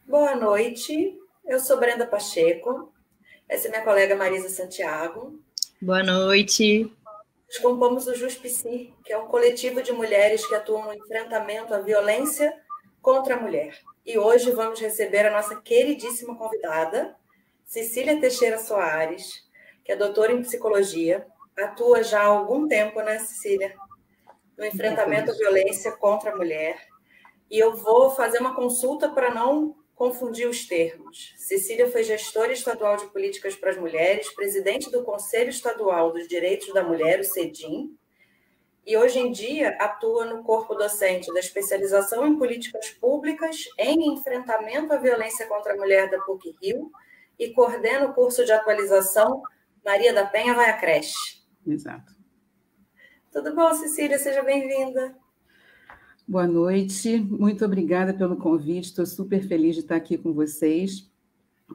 Boa noite, eu sou Brenda Pacheco, essa é minha colega Marisa Santiago. Boa noite. Nós compomos o JusPsi, que é um coletivo de mulheres que atuam no enfrentamento à violência contra a mulher. E hoje vamos receber a nossa queridíssima convidada, Cecília Teixeira Soares, que é doutora em psicologia, atua já há algum tempo, né, Cecília? No enfrentamento à violência contra a mulher. E eu vou fazer uma consulta para não confundir os termos. Cecília foi gestora estadual de políticas para as mulheres, presidente do Conselho Estadual dos Direitos da Mulher, o CEDIM, e hoje em dia atua no corpo docente da especialização em políticas públicas em enfrentamento à violência contra a mulher da PUC-Rio e coordena o curso de atualização Maria da Penha Vai à Creche. Exato. Tudo bom, Cecília? Seja bem-vinda. Boa noite, muito obrigada pelo convite, estou super feliz de estar aqui com vocês.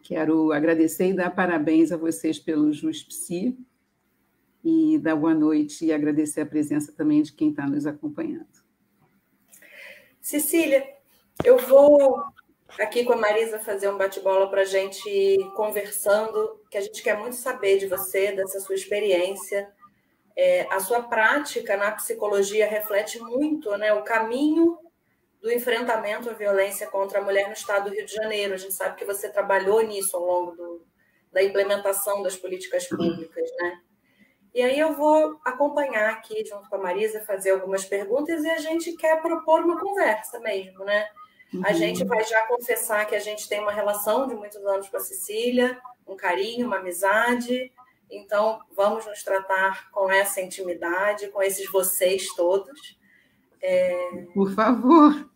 Quero agradecer e dar parabéns a vocês pelo JusPsi e dar boa noite e agradecer a presença também de quem está nos acompanhando. Cecília, eu vou aqui com a Marisa fazer um bate-bola para a gente ir conversando, que a gente quer muito saber de você, dessa sua experiência. A sua prática na psicologia reflete muito, né, o caminho do enfrentamento à violência contra a mulher no estado do Rio de Janeiro. A gente sabe que você trabalhou nisso ao longo da implementação das políticas públicas, né? E aí eu vou acompanhar aqui junto com a Marisa, fazer algumas perguntas e a gente quer propor uma conversa mesmo, né? A gente vai já confessar que a gente tem uma relação de muitos anos com a Cecília, um carinho, uma amizade. Então, vamos nos tratar com essa intimidade, com esses vocês todos. Por favor.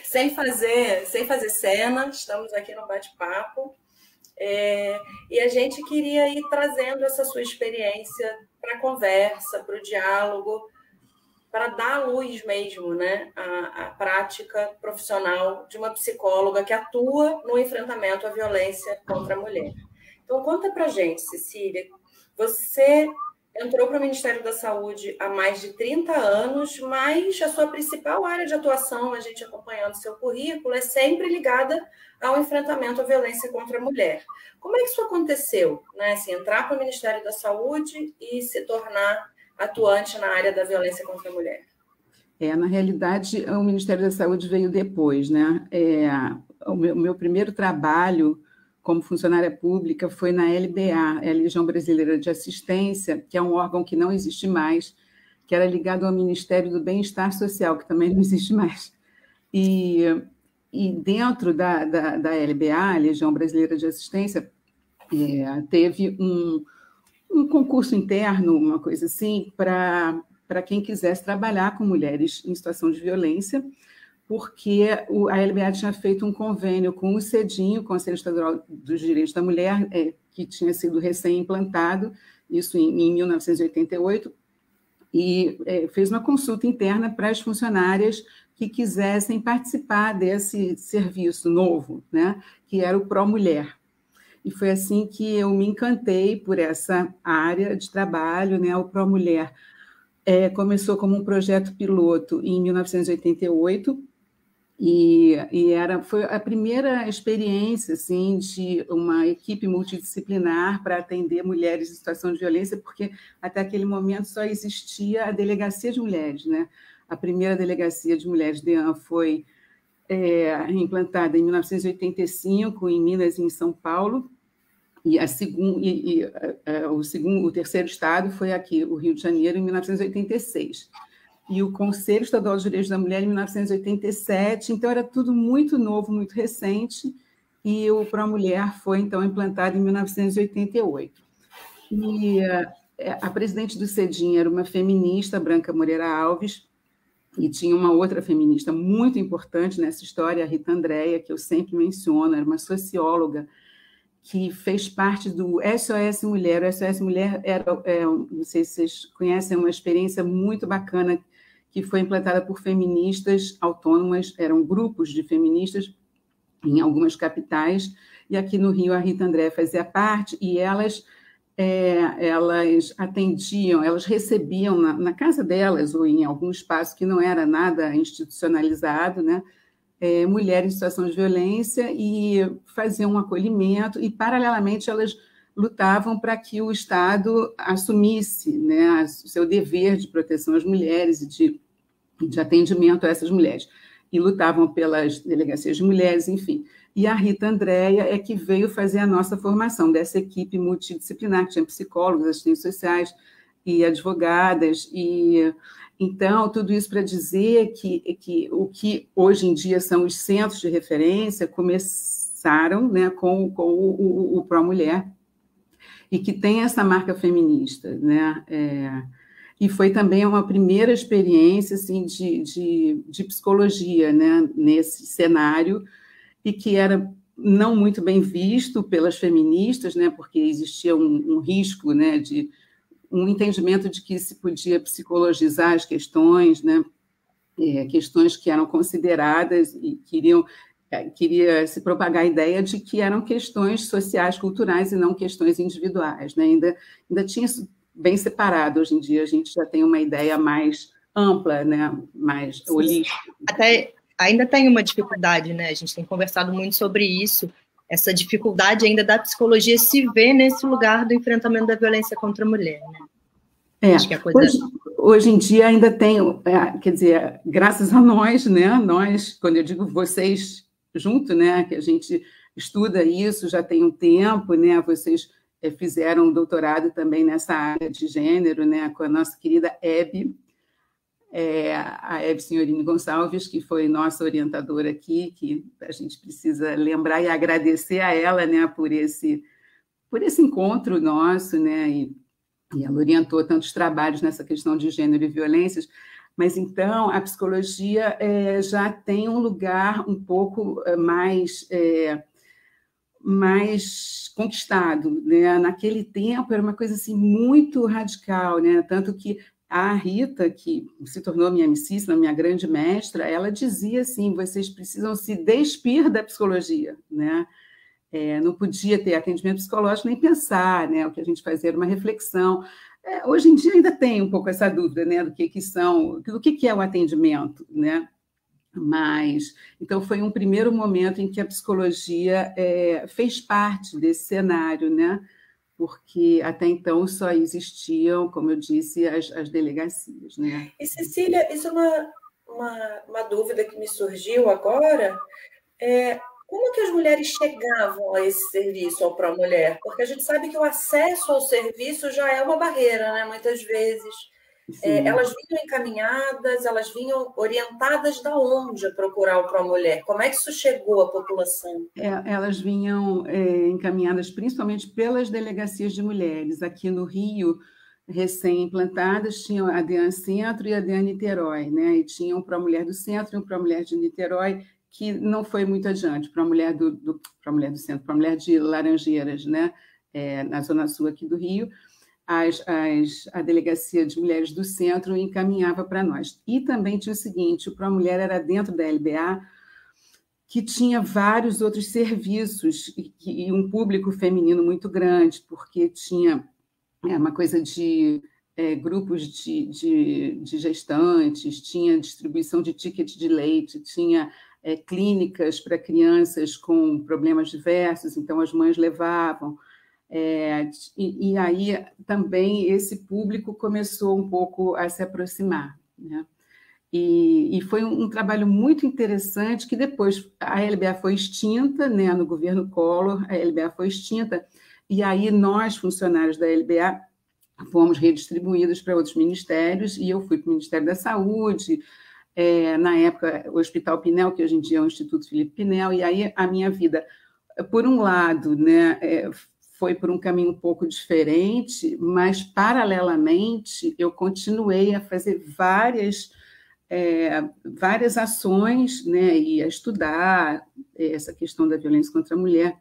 sem fazer cena, estamos aqui no bate-papo. E a gente queria ir trazendo essa sua experiência para a conversa, para o diálogo, para dar à luz mesmo, né, a prática profissional de uma psicóloga que atua no enfrentamento à violência contra a mulher. Então, conta para a gente, Cecília, você entrou para o Ministério da Saúde há mais de 30 anos, mas a sua principal área de atuação, a gente acompanhando seu currículo, é sempre ligada ao enfrentamento à violência contra a mulher. Como é que isso aconteceu, né? Assim, entrar para o Ministério da Saúde e se tornar atuante na área da violência contra a mulher? Na realidade, o Ministério da Saúde veio depois, né? O meu primeiro trabalho como funcionária pública foi na LBA, a Legião Brasileira de Assistência, que é um órgão que não existe mais, que era ligado ao Ministério do Bem-Estar Social, que também não existe mais. E dentro da LBA, a Legião Brasileira de Assistência, teve um concurso interno, uma coisa assim, para quem quisesse trabalhar com mulheres em situação de violência, porque a LBA tinha feito um convênio com o CEDIM, o Conselho Estadual dos Direitos da Mulher, que tinha sido recém-implantado, isso em 1988, e fez uma consulta interna para as funcionárias que quisessem participar desse serviço novo, né, que era o Pró-Mulher. E foi assim que eu me encantei por essa área de trabalho, né, o Pró-Mulher. Começou como um projeto piloto em 1988, e foi a primeira experiência assim, de uma equipe multidisciplinar para atender mulheres em situação de violência, porque até aquele momento só existia a Delegacia de Mulheres, né? A primeira Delegacia de Mulheres, DEAN, foi implantada em 1985, em Minas e em São Paulo, e o terceiro estado foi aqui, o Rio de Janeiro, em 1986. E o Conselho Estadual dos Direitos da Mulher em 1987, então era tudo muito novo, muito recente, e o Pró-Mulher foi, então, implantado em 1988. E a presidente do CEDIM era uma feminista, Branca Moreira Alves, e tinha uma outra feminista muito importante nessa história, a Rita Andréa, que eu sempre menciono, era uma socióloga, que fez parte do SOS Mulher. O SOS Mulher não sei se vocês conhecem, uma experiência muito bacana que foi implantada por feministas autônomas, eram grupos de feministas em algumas capitais, e aqui no Rio a Rita Andréa fazia parte, e elas atendiam, elas recebiam na casa delas, ou em algum espaço que não era nada institucionalizado, né, mulheres em situação de violência e faziam um acolhimento, e, paralelamente, elas lutavam para que o Estado assumisse, né, o seu dever de proteção às mulheres e de atendimento a essas mulheres. E lutavam pelas delegacias de mulheres, enfim. E a Rita Andréia é que veio fazer a nossa formação dessa equipe multidisciplinar, que tinha psicólogos, assistentes sociais e advogadas. E então, tudo isso para dizer que o que hoje em dia são os centros de referência começaram, né, com o Pró-Mulher, e que tem essa marca feminista, né? E foi também uma primeira experiência assim, de psicologia, né, nesse cenário, e que era não muito bem visto pelas feministas, né, porque existia um risco, né, de um entendimento de que se podia psicologizar as questões, né, questões que eram consideradas e queria se propagar a ideia de que eram questões sociais, culturais e não questões individuais, né? Ainda tinha isso bem separado. Hoje em dia a gente já tem uma ideia mais ampla, né? Mais holística. Até ainda tem uma dificuldade, né? A gente tem conversado muito sobre isso, essa dificuldade ainda da psicologia se ver nesse lugar do enfrentamento da violência contra a mulher, né? Acho que a coisa... Hoje em dia ainda tem, quer dizer, graças a nós, né? Nós, quando eu digo vocês junto, né? Que a gente estuda isso já tem um tempo, né? Vocês fizeram um doutorado também nessa área de gênero, né? Com a nossa querida Hebe, a Hebe Senhorini Gonçalves, que foi nossa orientadora aqui, que a gente precisa lembrar e agradecer a ela, né? Por esse encontro nosso, né? E ela orientou tantos trabalhos nessa questão de gênero e violências. Mas, então, a psicologia já tem um lugar um pouco mais conquistado, né? Naquele tempo era uma coisa assim, muito radical, né? Tanto que a Rita, que se tornou minha amicíssima, minha grande mestra, ela dizia assim, vocês precisam se despir da psicologia, né? Não podia ter atendimento psicológico nem pensar, né? O que a gente fazia era uma reflexão. Hoje em dia ainda tem um pouco essa dúvida, né? Do que é o atendimento, né? Mas, então, foi um primeiro momento em que a psicologia fez parte desse cenário, né? Porque até então só existiam, como eu disse, as delegacias, né? E, Cecília, isso é uma dúvida que me surgiu agora. Como que as mulheres chegavam a esse serviço, ao Pró-Mulher? Porque a gente sabe que o acesso ao serviço já é uma barreira, né? Muitas vezes. Elas vinham encaminhadas, elas vinham orientadas da onde a procurar o Pró-Mulher? Como é que isso chegou à população? Elas vinham encaminhadas principalmente pelas delegacias de mulheres. Aqui no Rio, recém-implantadas, tinham a DEAN Centro e a DEAN Niterói, né? E tinham o Pró-Mulher do Centro e o Pró-Mulher de Niterói, que não foi muito adiante, para a mulher do Centro, para a mulher de Laranjeiras, né? Na Zona Sul aqui do Rio, a Delegacia de Mulheres do Centro encaminhava para nós. E também tinha o seguinte, o Pró-Mulher era dentro da LBA, que tinha vários outros serviços e um público feminino muito grande, porque tinha uma coisa de grupos de gestantes, tinha distribuição de ticket de leite, tinha clínicas para crianças com problemas diversos, então as mães levavam. E aí também esse público começou um pouco a se aproximar, né? E foi um trabalho muito interessante, que depois a LBA foi extinta, né? No governo Collor, a LBA foi extinta, e aí nós, funcionários da LBA, fomos redistribuídos para outros ministérios, e eu fui para o Ministério da Saúde, na época, o Hospital Pinel, que hoje em dia é o Instituto Felipe Pinel, e aí a minha vida, por um lado, né, foi por um caminho um pouco diferente, mas, paralelamente, eu continuei a fazer várias ações, né, e a estudar essa questão da violência contra a mulher.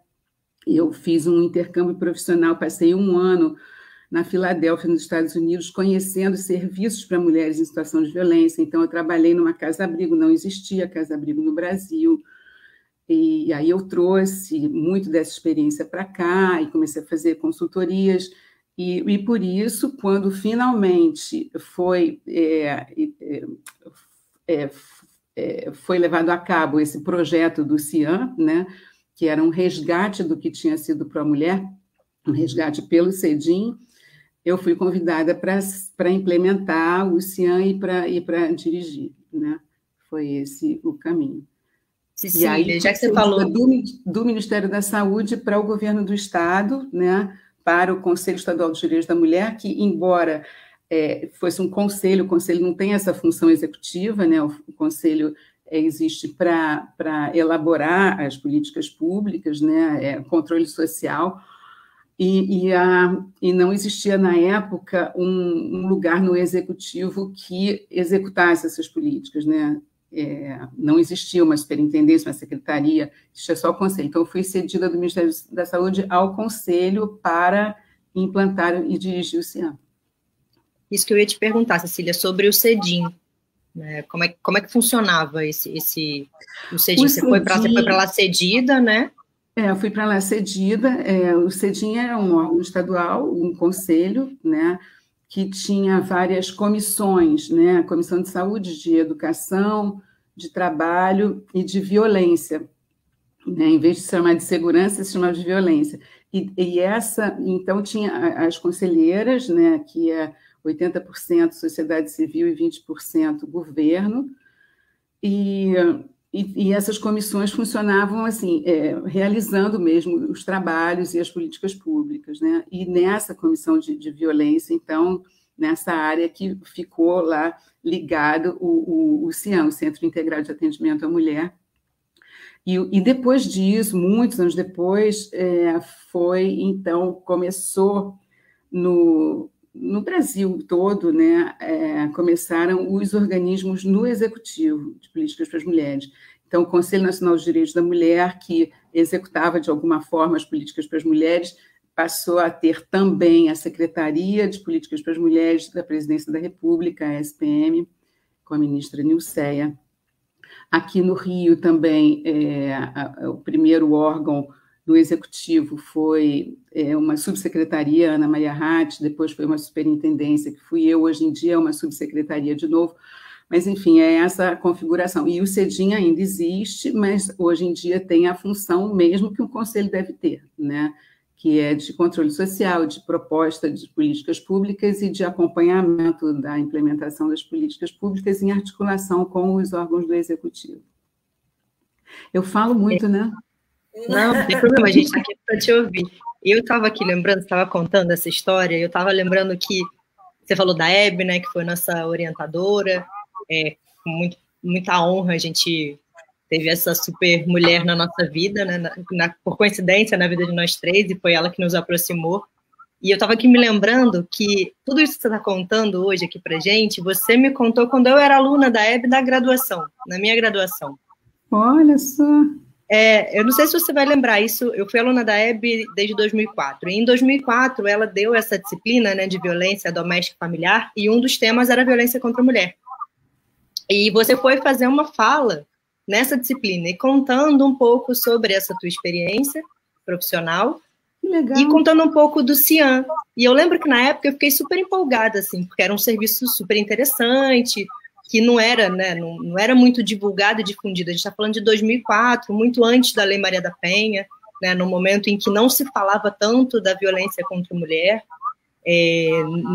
Eu fiz um intercâmbio profissional, passei 1 ano na Filadélfia, nos Estados Unidos, conhecendo serviços para mulheres em situação de violência. Então, eu trabalhei numa casa-abrigo, não existia casa-abrigo no Brasil, e aí eu trouxe muito dessa experiência para cá, e comecei a fazer consultorias, e por isso, quando finalmente foi foi levado a cabo esse projeto do CIAN, né, que era um resgate do que tinha sido Pró-Mulher, um resgate pelo CEDIM. Eu fui convidada para implementar o CIAN e para dirigir, né? Foi esse o caminho. Cecília, e aí, já que você falou do Ministério da Saúde para o governo do Estado, né, para o Conselho Estadual dos Direitos da Mulher, que, embora fosse um conselho, o conselho não tem essa função executiva, né, o conselho existe para elaborar as políticas públicas, né, controle social, e não existia, na época, um lugar no executivo que executasse essas políticas, né? Não existia uma superintendência, uma secretaria, existia só o conselho. Então, eu fui cedida do Ministério da Saúde ao conselho para implantar e dirigir o CIAN. Isso que eu ia te perguntar, Cecília, sobre o CEDIM. Né? Como é que funcionava o CEDIM? Você foi para lá cedida, né? Eu fui para lá cedida. O CEDIM era um órgão estadual, um conselho, né, que tinha várias comissões, né, comissão de saúde, de educação, de trabalho e de violência. Né, em vez de se chamar de segurança, se chamava de violência. Então, tinha as conselheiras, né, que é 80% sociedade civil e 20% governo, e essas comissões funcionavam assim, realizando mesmo os trabalhos e as políticas públicas, né? E nessa comissão de violência, então, nessa área que ficou lá ligado o CIAN, o Centro Integrado de Atendimento à Mulher. E depois disso, muitos anos depois, começou no Brasil todo, né, começaram os organismos no Executivo de Políticas para as Mulheres. Então, o Conselho Nacional dos Direitos da Mulher, que executava, de alguma forma, as políticas para as mulheres, passou a ter também a Secretaria de Políticas para as Mulheres da Presidência da República, a SPM, com a ministra Nilceia. Aqui no Rio também, o primeiro órgão do Executivo foi uma subsecretaria, Ana Maria Hatch, depois foi uma superintendência, que fui eu, hoje em dia é uma subsecretaria de novo, mas, enfim, é essa configuração. E o CEDIM ainda existe, mas hoje em dia tem a função mesmo que um conselho deve ter, né? Que é de controle social, de proposta de políticas públicas e de acompanhamento da implementação das políticas públicas em articulação com os órgãos do Executivo. Eu falo muito, né? Não, não tem problema, a gente está aqui para te ouvir. Eu estava aqui lembrando, estava contando essa história, eu estava lembrando que você falou da Hebe, né, que foi nossa orientadora, com muita honra a gente teve essa super mulher na nossa vida, né, por coincidência, na vida de nós três, e foi ela que nos aproximou. E eu estava aqui me lembrando que tudo isso que você está contando hoje aqui para gente, você me contou quando eu era aluna da Hebe da graduação, na minha graduação. Olha só! Eu não sei se você vai lembrar isso, eu fui aluna da Hebe desde 2004, e em 2004 ela deu essa disciplina, né, de violência doméstica e familiar, e um dos temas era a violência contra a mulher. E você foi fazer uma fala nessa disciplina, e contando um pouco sobre essa tua experiência profissional, legal. E contando um pouco do CIAN. E eu lembro que na época eu fiquei super empolgada, assim, porque era um serviço super interessante, que não era, né, não era muito divulgado e difundido. A gente está falando de 2004, muito antes da Lei Maria da Penha, né, no momento em que não se falava tanto da violência contra a mulher,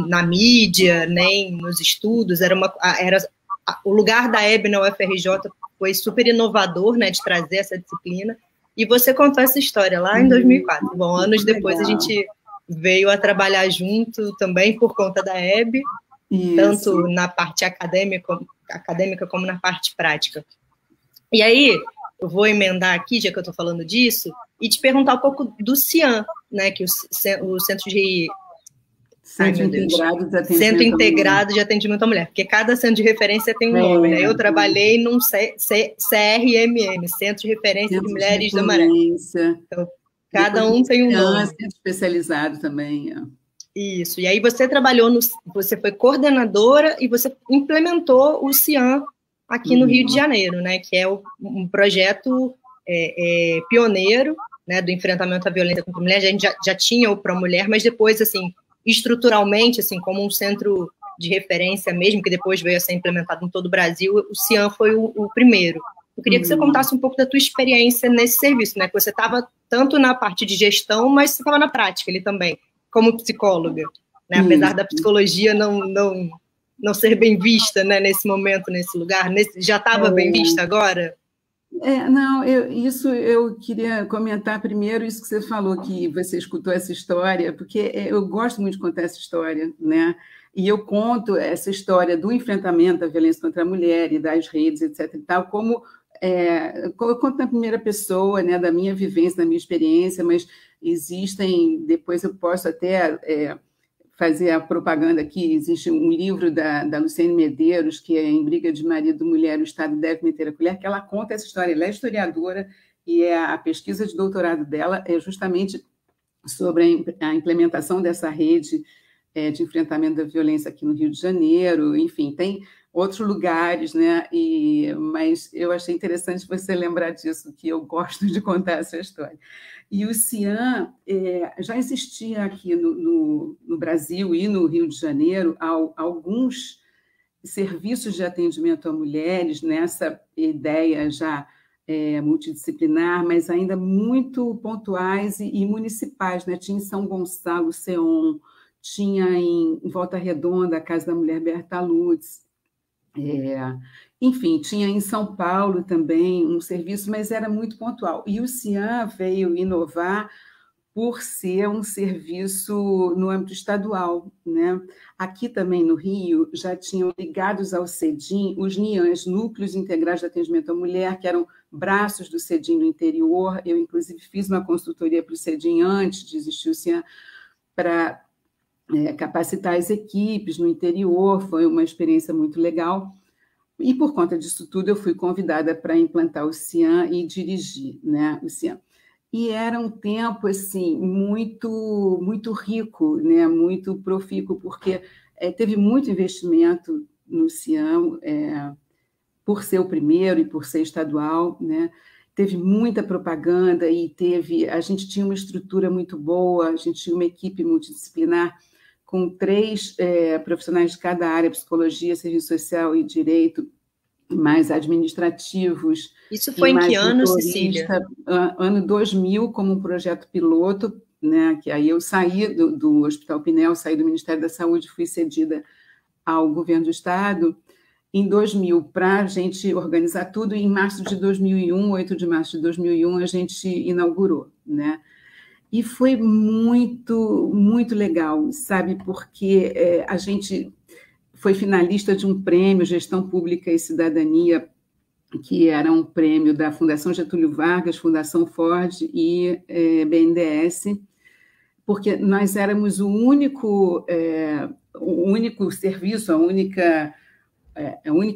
na mídia, nem nos estudos. O lugar da Hebe na UFRJ foi super inovador, né, de trazer essa disciplina. E você contou essa história lá em 2004. Bom, anos depois a gente veio a trabalhar junto também por conta da Hebe, tanto na parte acadêmica como na parte prática. E aí, eu vou emendar aqui, já que eu estou falando disso, e te perguntar um pouco do CIAN, né, que o Centro Integrado de Atendimento à Mulher, porque cada centro de referência tem um nome, né? Eu trabalhei num CRMM, Centro de Referência de Mulheres da Maré. Então, cada um tem um nome. Centro especializado também. Isso, e aí você você foi coordenadora e você implementou o CIAN aqui no Rio de Janeiro, né? Que é um projeto pioneiro, né, do enfrentamento à violência contra a mulher. A gente já tinha o Pró-Mulher, mas depois, assim, estruturalmente, assim, como um centro de referência mesmo, que depois veio a ser implementado em todo o Brasil, o CIAN foi o primeiro. Eu queria que você contasse um pouco da tua experiência nesse serviço, né? Que você estava tanto na parte de gestão, mas você estava na prática ali também, como psicóloga, né? Apesar da psicologia não ser bem vista, né, nesse momento, nesse lugar, já estava bem vista agora? Não, eu queria comentar primeiro isso que você falou, que você escutou essa história, porque eu gosto muito de contar essa história, né? E eu conto essa história do enfrentamento à violência contra a mulher e das redes, etc. e tal, como eu conto na primeira pessoa, né, da minha vivência, da minha experiência, mas depois eu posso até fazer a propaganda aqui, existe um livro da Luciane Medeiros, que é Em Briga de Marido e Mulher, o Estado deve meter a colher, que ela conta essa história, ela é historiadora, e a pesquisa de doutorado dela é justamente sobre a implementação dessa rede de enfrentamento da violência aqui no Rio de Janeiro, enfim, tem outros lugares, né? Mas eu achei interessante você lembrar disso, que eu gosto de contar essa história. E o CIAN já existia aqui no Brasil e no Rio de Janeiro alguns serviços de atendimento a mulheres, nessa ideia já multidisciplinar, mas ainda muito pontuais e municipais, né? Tinha em São Gonçalo, CEON, tinha em Volta Redonda, a Casa da Mulher Berta Lutz, enfim, tinha em São Paulo também um serviço, mas era muito pontual. E o CIAN veio inovar por ser um serviço no âmbito estadual, né? Aqui também no Rio já tinham ligados ao CEDIM os NIANs, Núcleos Integrados de Atendimento à Mulher, que eram braços do CEDIM no interior. Eu, inclusive, fiz uma consultoria para o CEDIM antes de existir o CIAN, para capacitar as equipes no interior, foi uma experiência muito legal. E, por conta disso tudo, eu fui convidada para implantar o CIAN e dirigir, né, o CIAN. E era um tempo assim, muito, muito rico, né, muito profícuo, porque teve muito investimento no CIAN, por ser o primeiro e por ser estadual, né? Teve muita propaganda e a gente tinha uma estrutura muito boa, a gente tinha uma equipe multidisciplinar com 3 profissionais de cada área, psicologia, serviço social e direito, mais administrativos. Isso foi em que ano, Cecília? Ano 2000, como um projeto piloto, né? Que aí eu saí do Hospital Pinel, saí do Ministério da Saúde, fui cedida ao governo do Estado, em 2000, para a gente organizar tudo, e em março de 2001, 8 de março de 2001, a gente inaugurou, né? E foi muito, muito legal, sabe? Porque a gente foi finalista de um prêmio Gestão Pública e Cidadania, que era um prêmio da Fundação Getúlio Vargas, Fundação Ford e BNDES, porque nós éramos o único serviço, a única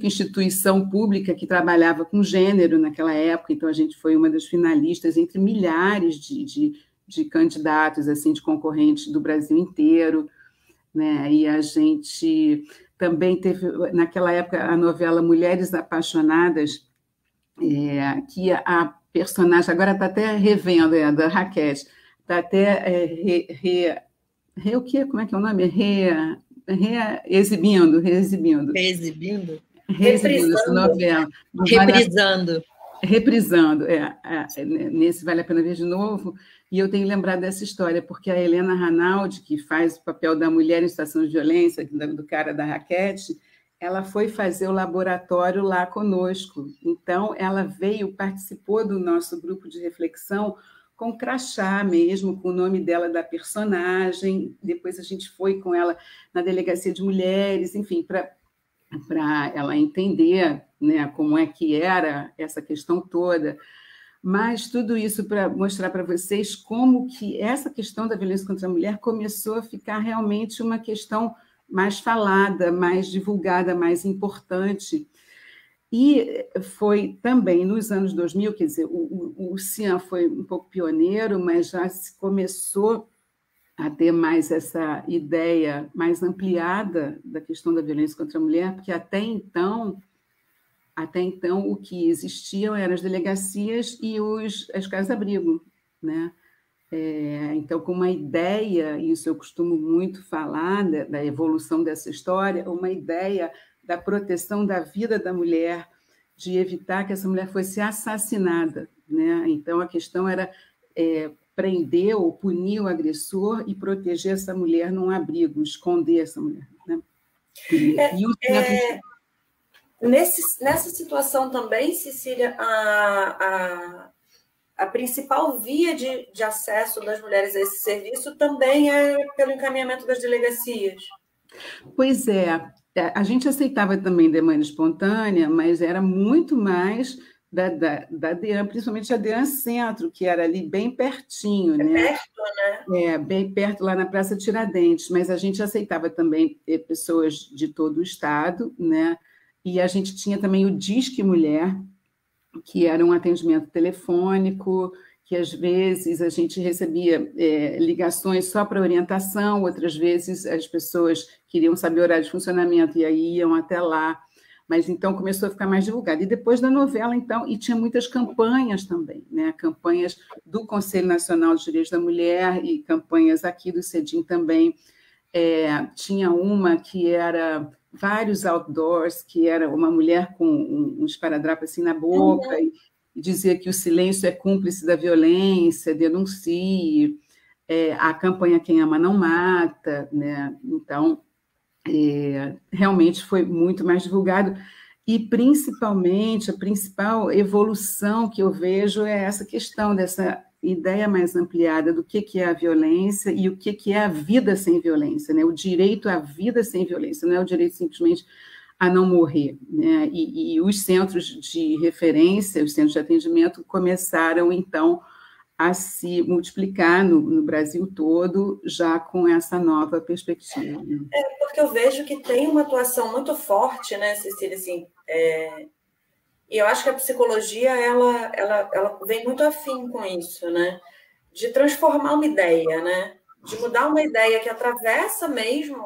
instituição pública que trabalhava com gênero naquela época. Então, a gente foi uma das finalistas entre milhares de candidatos, assim, de concorrentes do Brasil inteiro, né? E a gente também teve, naquela época, a novela Mulheres Apaixonadas, que a personagem, agora está até revendo, da Raquel, está até o quê? Como é que é o nome? Reexibindo essa novela. Reprisando, nesse Vale a Pena Ver de Novo, e eu tenho lembrado dessa história, porque a Helena Ranaldi, que faz o papel da mulher em situação de violência, do cara da raquete, ela foi fazer o laboratório lá conosco. Então, ela participou do nosso grupo de reflexão com crachá mesmo, com o nome dela da personagem. Depois a gente foi com ela na Delegacia de Mulheres, enfim, para ela entender, né, como é que era essa questão toda. Mas tudo isso para mostrar para vocês como que essa questão da violência contra a mulher começou a ficar realmente uma questão mais falada, mais divulgada, mais importante. E foi também nos anos 2000, quer dizer, o CIAN foi um pouco pioneiro, mas já se começou a ter mais essa ideia mais ampliada da questão da violência contra a mulher, porque até então o que existiam eram as delegacias e as casas-abrigo, né? Então, com uma ideia, isso eu costumo muito falar da evolução dessa história, uma ideia da proteção da vida da mulher, de evitar que essa mulher fosse assassinada, né? Então, a questão era prender ou punir o agressor e proteger essa mulher num abrigo, esconder essa mulher, né? Nessa situação também, Cecília, a principal via de acesso das mulheres a esse serviço também é pelo encaminhamento das delegacias. Pois é, a gente aceitava também demanda espontânea, mas era muito mais da DEAN, principalmente a DEAN Centro, que era ali bem pertinho, né? Perto, né? Bem perto, lá na Praça Tiradentes, mas a gente aceitava também pessoas de todo o estado, né? E a gente tinha também o Disque Mulher, que era um atendimento telefônico, que às vezes a gente recebia ligações só para orientação, outras vezes as pessoas queriam saber o horário de funcionamento e aí iam até lá. Mas então começou a ficar mais divulgado. E depois da novela, então, e tinha muitas campanhas também, né? Campanhas do Conselho Nacional de Direitos da Mulher e campanhas aqui do CEDIM também. Tinha uma que era vários outdoors, que era uma mulher com um esparadrapo assim na boca, e dizia que o silêncio é cúmplice da violência, denuncie, a campanha Quem Ama Não Mata, né? Então, realmente foi muito mais divulgado, e principalmente a principal evolução que eu vejo é essa questão dessa ideia mais ampliada do que é a violência e o que é a vida sem violência, né? O direito à vida sem violência, não é o direito simplesmente a não morrer, né? E os centros de referência, os centros de atendimento começaram, então, a se multiplicar no Brasil todo, já com essa nova perspectiva. Porque eu vejo que tem uma atuação muito forte, né, Cecília, assim, e eu acho que a psicologia, ela vem muito afim com isso, né, de transformar uma ideia, né, de mudar uma ideia que atravessa mesmo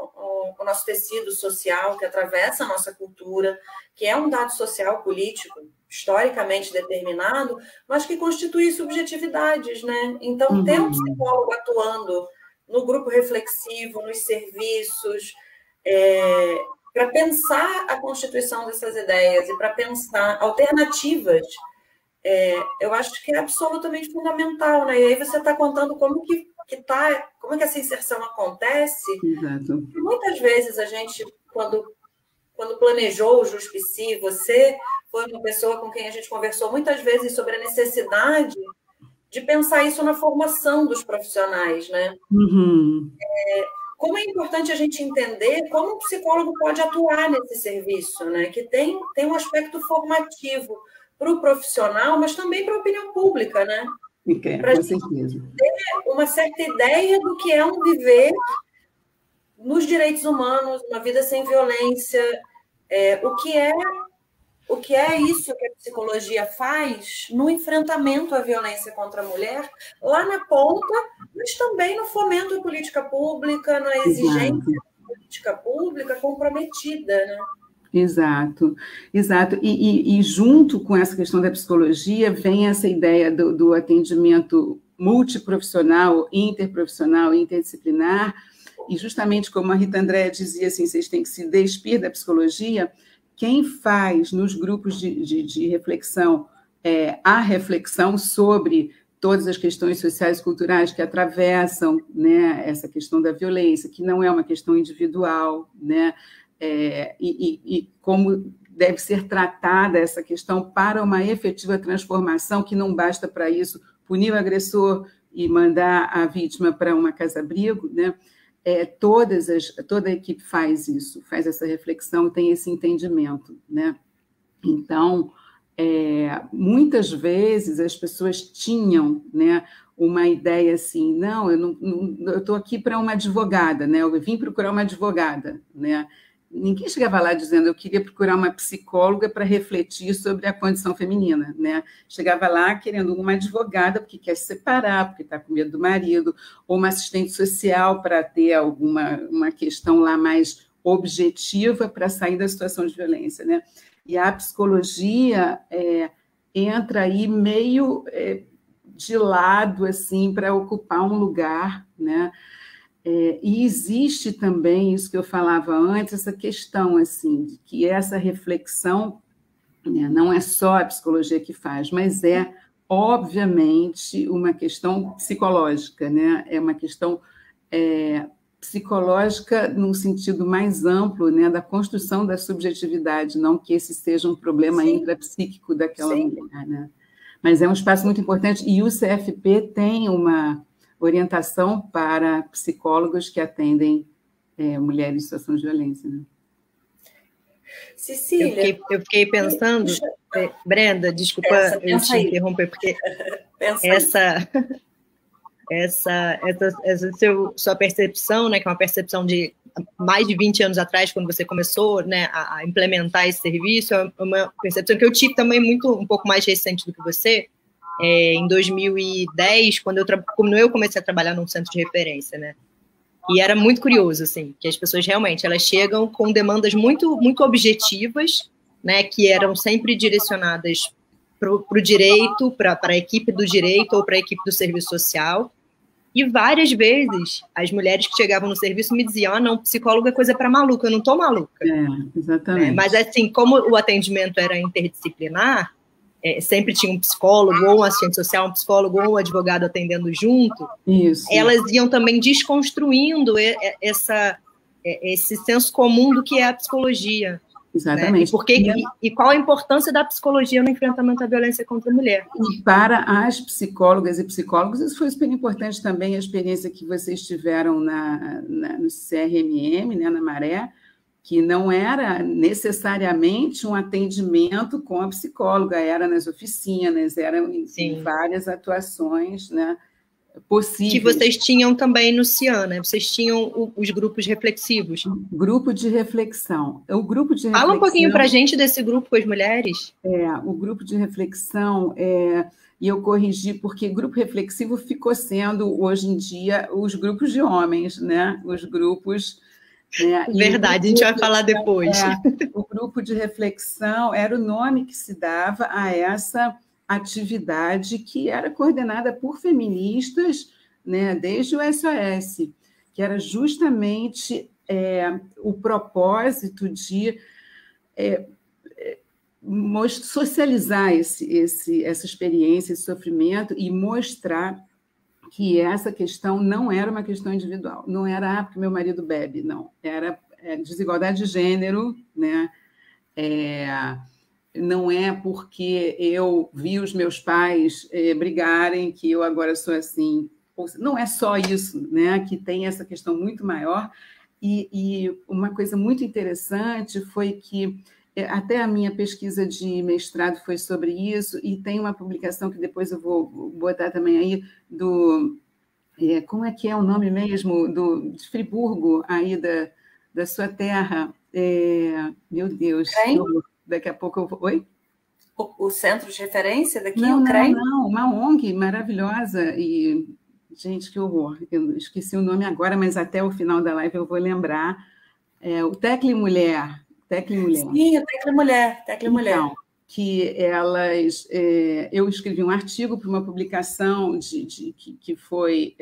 o nosso tecido social, que atravessa a nossa cultura, que é um dado social, político, historicamente determinado, mas que constitui subjetividades, né? Então, ter um psicólogo atuando no grupo reflexivo, nos serviços, para pensar a constituição dessas ideias e para pensar alternativas, eu acho que é absolutamente fundamental, né? E aí você está contando como que essa inserção acontece. Exato. E muitas vezes a gente, quando planejou o Juspsi, você foi uma pessoa com quem a gente conversou muitas vezes sobre a necessidade de pensar isso na formação dos profissionais, né? Como é importante a gente entender como um psicólogo pode atuar nesse serviço, né? Que tem um aspecto formativo para o profissional, mas também para a opinião pública, né? Com certeza. Ter uma certa ideia do que é um viver nos direitos humanos, uma vida sem violência, o que é isso que a psicologia faz no enfrentamento à violência contra a mulher, lá na ponta, mas também no fomento à política pública, na exigência da política pública comprometida, né? Exato. E junto com essa questão da psicologia, vem essa ideia do atendimento multiprofissional, interprofissional, interdisciplinar, e justamente como a Rita Andréa dizia, assim, vocês têm que se despir da psicologia. Quem faz nos grupos de reflexão a reflexão sobre todas as questões sociais e culturais que atravessam, né, essa questão da violência, que não é uma questão individual, né, e como deve ser tratada essa questão para uma efetiva transformação, que não basta para isso punir o agressor e mandar a vítima para uma casa-abrigo, né? Toda a equipe faz isso, faz essa reflexão, tem esse entendimento, né? Então, muitas vezes as pessoas tinham, né, uma ideia assim, não, eu estou aqui para uma advogada, né? Eu vim procurar uma advogada, né? Ninguém chegava lá dizendo eu queria procurar uma psicóloga para refletir sobre a condição feminina, né? Chegava lá querendo uma advogada porque quer se separar, porque está com medo do marido, ou uma assistente social para ter uma questão lá mais objetiva para sair da situação de violência, né? E a psicologia entra aí meio de lado assim para ocupar um lugar, né? E existe também isso que eu falava antes, essa questão assim, de que essa reflexão, né, não é só a psicologia que faz, mas é, obviamente, uma questão psicológica, né? É uma questão psicológica num sentido mais amplo, né, da construção da subjetividade, não que esse seja um problema intrapsíquico daquela mulher, né? Mas é um espaço muito importante, e o CFP tem uma orientação para psicólogos que atendem mulheres em situação de violência, né? Cecília... Eu fiquei pensando... Brenda, desculpa eu te interromper, porque essa sua percepção, né, que é uma percepção de mais de 20 anos atrás, quando você começou, né, a implementar esse serviço, é uma percepção que eu tive também um pouco mais recente do que você, em 2010, quando eu comecei a trabalhar num centro de referência, né, e era muito curioso, assim, que as pessoas realmente, elas chegam com demandas muito, muito objetivas, né, que eram sempre direcionadas para o direito, para a equipe do direito ou para a equipe do serviço social. E várias vezes as mulheres que chegavam no serviço me diziam: não, psicólogo é coisa para maluca, eu não estou maluca. Exatamente. Mas assim, como o atendimento era interdisciplinar, sempre tinha um psicólogo, ou um assistente social, um psicólogo, ou um advogado atendendo junto, elas iam também desconstruindo esse senso comum do que é a psicologia. Exatamente. Né? E qual a importância da psicologia no enfrentamento à violência contra a mulher? E para as psicólogas e psicólogos, isso foi super importante também, a experiência que vocês tiveram no CRMM, né, na Maré, que não era necessariamente um atendimento com a psicóloga, era nas oficinas, eram em várias atuações, né, possíveis. Que vocês tinham também no CIAN, né? Vocês tinham os grupos reflexivos. Grupo de reflexão. O grupo de reflexão... Fala um pouquinho para a gente desse grupo com as mulheres. O grupo de reflexão, e eu corrigi, porque grupo reflexivo ficou sendo, hoje em dia, os grupos de homens, né? Os grupos... Verdade, a gente vai falar depois. O grupo de reflexão era o nome que se dava a essa atividade que era coordenada por feministas, né, desde o SOS, que era justamente o propósito de socializar essa experiência, esse sofrimento e mostrar que essa questão não era uma questão individual, não era porque meu marido bebe, não, era desigualdade de gênero, né? Não é porque eu vi os meus pais brigarem que eu agora sou assim. Não é só isso, né? Que tem essa questão muito maior. E uma coisa muito interessante foi que até a minha pesquisa de mestrado foi sobre isso, e tem uma publicação que depois eu vou botar também aí, como é que é o nome mesmo? De Friburgo, aí da sua terra. Meu Deus, daqui a pouco eu vou... Oi? O centro de referência daqui? Não, uma ONG maravilhosa. E, gente, que horror. Eu esqueci o nome agora, mas até o final da live eu vou lembrar. O Tecle Mulher. Sim, o Tecle Mulher. Então, que elas... eu escrevi um artigo para uma publicação que foi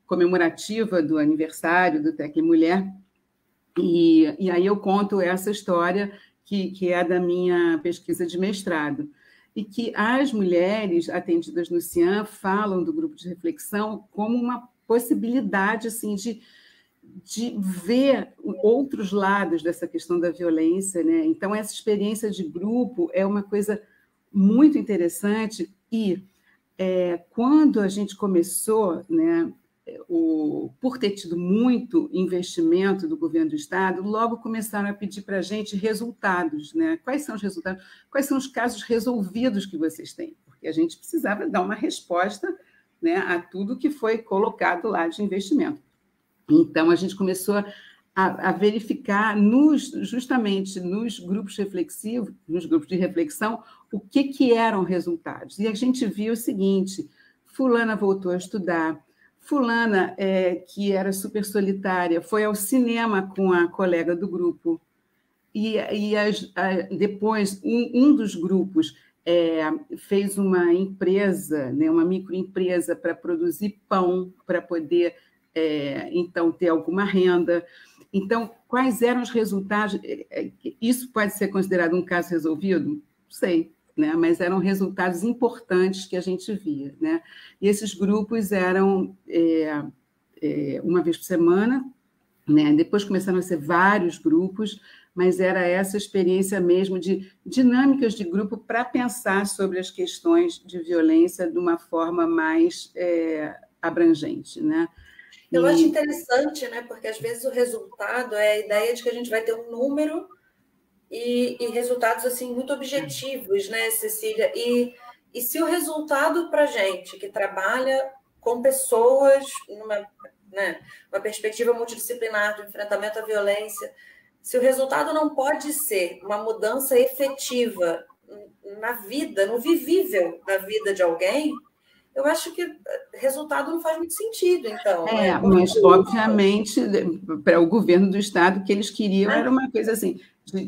comemorativa do aniversário do Tecle Mulher, e aí eu conto essa história que é da minha pesquisa de mestrado, e que as mulheres atendidas no CIAN falam do grupo de reflexão como uma possibilidade assim, de ver outros lados dessa questão da violência, né? Então, essa experiência de grupo é uma coisa muito interessante, e quando a gente começou, né, por ter tido muito investimento do governo do Estado, logo começaram a pedir para a gente resultados, né? Quais são os resultados? Quais são os casos resolvidos que vocês têm? Porque a gente precisava dar uma resposta, né, a tudo que foi colocado lá de investimento. Então, a gente começou a verificar justamente nos grupos reflexivos, nos grupos de reflexão, o que eram resultados. E a gente viu o seguinte: fulana voltou a estudar, fulana, que era super solitária, foi ao cinema com a colega do grupo, e depois um dos grupos fez uma empresa, né, uma microempresa para produzir pão, para poder, então, ter alguma renda. Então, quais eram os resultados? Isso pode ser considerado um caso resolvido? Não sei, né? Mas eram resultados importantes que a gente via, né? E esses grupos eram uma vez por semana, né? Depois começaram a ser vários grupos, mas era essa experiência mesmo de dinâmicas de grupo para pensar sobre as questões de violência de uma forma mais abrangente, né? Eu acho interessante, né? Porque às vezes o resultado é a ideia de que a gente vai ter um número e resultados assim muito objetivos, né, Cecília? E se o resultado para a gente que trabalha com pessoas uma perspectiva multidisciplinar do enfrentamento à violência, se o resultado não pode ser uma mudança efetiva na vida, no vivível da vida de alguém, eu acho que resultado não faz muito sentido, então. Mas, obviamente, para o governo do Estado, o que eles queriam era uma coisa assim,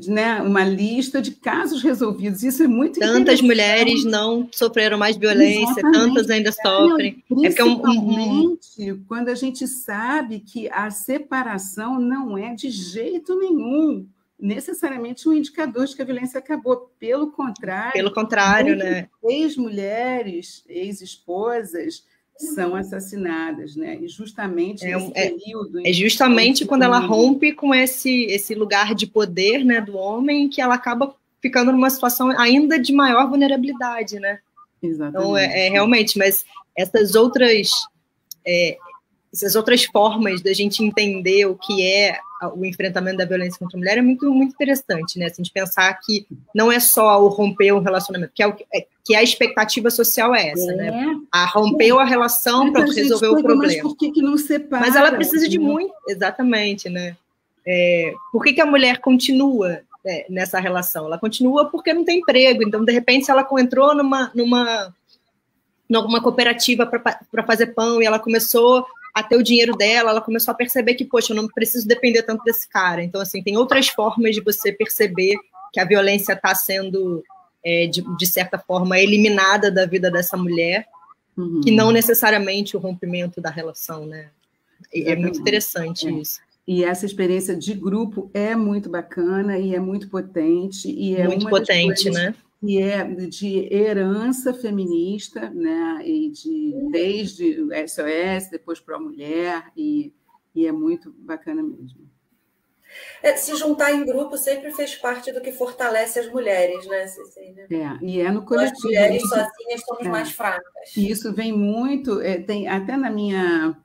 né, uma lista de casos resolvidos. Isso é muito interessante. Tantas mulheres não sofreram mais violência, exatamente, tantas ainda sofrem. Principalmente quando a gente sabe que a separação não é de jeito nenhum necessariamente um indicador de que a violência acabou. Pelo contrário, né? Ex-mulheres, ex-esposas são assassinadas, né? E justamente nesse período... É justamente quando ela rompe com esse lugar de poder, né, do homem, que ela acaba ficando numa situação ainda de maior vulnerabilidade, né? Exatamente. Então, realmente, mas essas outras formas da gente entender o que é o enfrentamento da violência contra a mulher é muito, muito interessante, né? Assim, de pensar que não é só o romper um relacionamento, que a expectativa social é essa, né? Rompeu a relação para resolver o problema. Mas por que não separa? Mas ela precisa de muito... Exatamente, né? Por que a mulher continua nessa relação? Ela continua porque não tem emprego. Então, de repente, se ela entrou numa cooperativa para fazer pão e ela começou a ter o dinheiro dela, ela começou a perceber que, poxa, eu não preciso depender tanto desse cara. Então, assim, tem outras formas de você perceber que a violência está sendo, de certa forma, eliminada da vida dessa mulher, que não necessariamente o rompimento da relação, né? É muito interessante isso. E essa experiência de grupo é muito bacana e é muito potente. E é muito potente, né? Que é de herança feminista, né? E desde o SOS, depois para a mulher, e é muito bacana mesmo. Se juntar em grupo sempre fez parte do que fortalece as mulheres, né, Cecília? E é no coletivo. As mulheres sozinhas somos mais fracas. E isso vem muito, tem até na minha...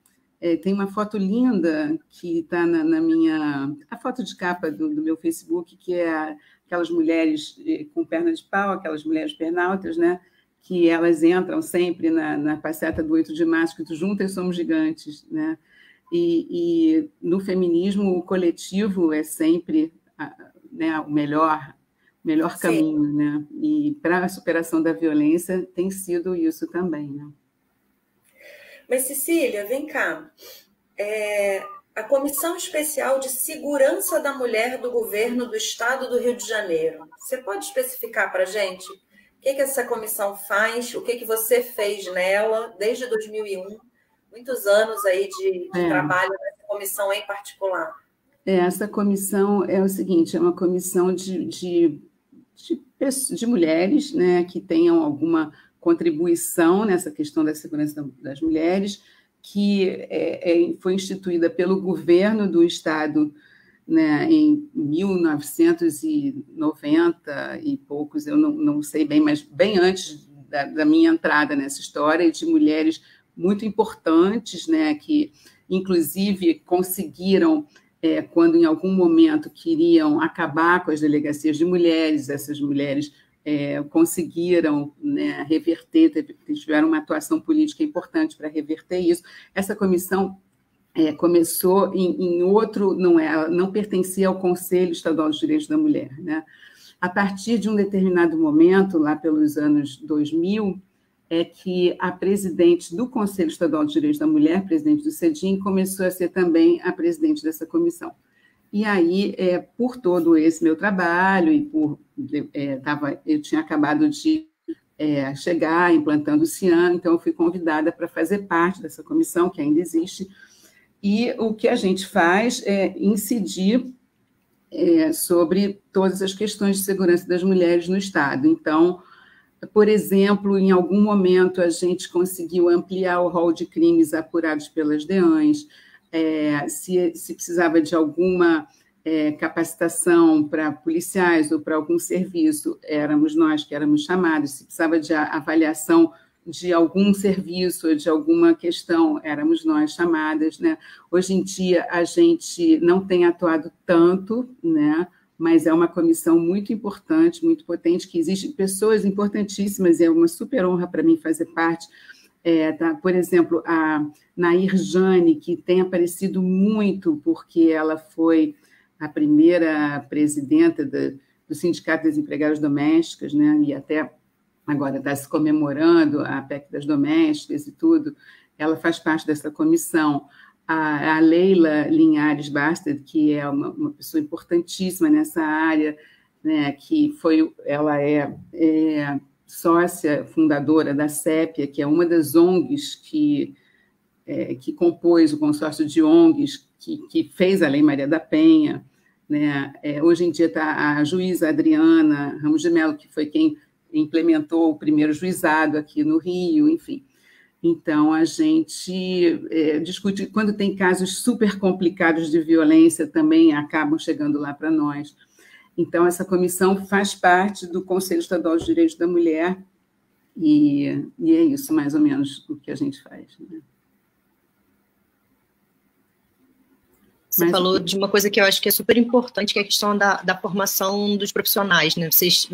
tem uma foto linda que está na minha... A foto de capa do meu Facebook, que é aquelas mulheres com perna de pau, aquelas mulheres pernaltas, né? Que elas entram sempre na passeata do 8 de março, que juntas somos gigantes, né? E no feminismo, o coletivo é sempre né, o melhor caminho, né? E para a superação da violência tem sido isso também, né? Mas, Cecília, vem cá. A Comissão Especial de Segurança da Mulher do Governo do Estado do Rio de Janeiro. Você pode especificar para a gente o que essa comissão faz, o que você fez nela desde 2001, muitos anos aí de trabalho nessa comissão em particular? Essa comissão é o seguinte, é uma comissão de mulheres, né, que tenham alguma contribuição nessa questão da segurança das mulheres, que foi instituída pelo governo do Estado, né, em 1990 e poucos, eu não sei bem, mas bem antes da minha entrada nessa história, de mulheres muito importantes, né, que, inclusive, conseguiram, quando em algum momento queriam acabar com as delegacias de mulheres, essas mulheres conseguiram, né, reverter, tiveram uma atuação política importante para reverter isso. Essa comissão começou em outro, não pertencia ao Conselho Estadual dos Direitos da Mulher, né? A partir de um determinado momento, lá pelos anos 2000, é que a presidente do Conselho Estadual dos Direitos da Mulher, presidente do CEDIM, começou a ser também a presidente dessa comissão. E aí, por todo esse meu trabalho, e eu tinha acabado de chegar implantando o CIAM, então eu fui convidada para fazer parte dessa comissão, que ainda existe, e o que a gente faz é incidir sobre todas as questões de segurança das mulheres no Estado. Então, por exemplo, em algum momento a gente conseguiu ampliar o rol de crimes apurados pelas DEANs, se precisava de alguma capacitação para policiais ou para algum serviço, éramos nós que éramos chamados, se precisava de avaliação de algum serviço, de alguma questão, éramos nós chamadas, né? Hoje em dia, a gente não tem atuado tanto, né? Mas é uma comissão muito importante, muito potente, que existe pessoas importantíssimas, e é uma super honra para mim fazer parte. Por exemplo, a Nair Jane, que tem aparecido muito, porque ela foi a primeira presidenta do Sindicato das Empregadas Domésticas, né? E até agora está se comemorando a PEC das domésticas e tudo, ela faz parte dessa comissão. A Leila Linhares Bastard, que é uma pessoa importantíssima nessa área, né, ela é sócia fundadora da CEPIA, que é uma das ONGs que compôs o consórcio de ONGs que fez a Lei Maria da Penha, né? Hoje em dia está a juíza Adriana Ramos de Mello, que foi quem implementou o primeiro juizado aqui no Rio, enfim. Então, a gente discute, quando tem casos super complicados de violência, também acabam chegando lá para nós. Então, essa comissão faz parte do Conselho Estadual de Direitos da Mulher, e é isso, mais ou menos, o que a gente faz, né? Você falou de uma coisa que eu acho que é super importante, que é a questão da formação dos profissionais, né? Vocês,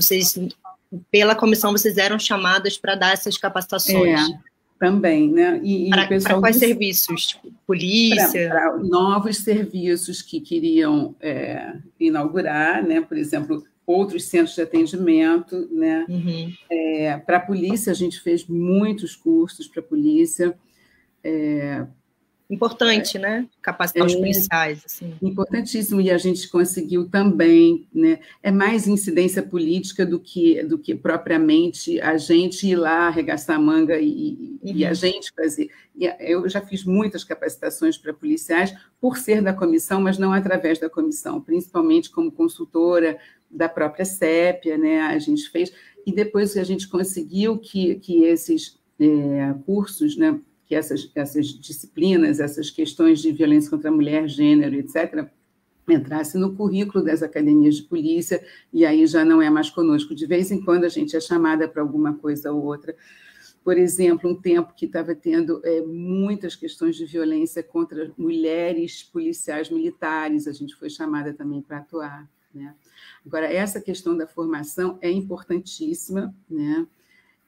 pela comissão, vocês eram chamadas para dar essas capacitações. Também, né? Para quais serviços? Tipo, polícia? Para novos serviços que queriam inaugurar, né? Por exemplo, outros centros de atendimento, né? Uhum. Para a polícia, a gente fez muitos cursos para a polícia. Importante, né? Capacitar os policiais. Assim. Importantíssimo, e a gente conseguiu também, né? É mais incidência política do que propriamente a gente ir lá arregaçar a manga e a gente fazer. Eu já fiz muitas capacitações para policiais por ser da comissão, mas não através da comissão, principalmente como consultora da própria CEPIA, né? A gente fez, e depois que a gente conseguiu que esses cursos, né? Que essas disciplinas, essas questões de violência contra a mulher, gênero, etc., entrassem no currículo das academias de polícia, e aí já não é mais conosco. De vez em quando a gente é chamada para alguma coisa ou outra. Por exemplo, um tempo que estava tendo muitas questões de violência contra mulheres policiais militares, a gente foi chamada também para atuar, né? Agora, essa questão da formação é importantíssima, né?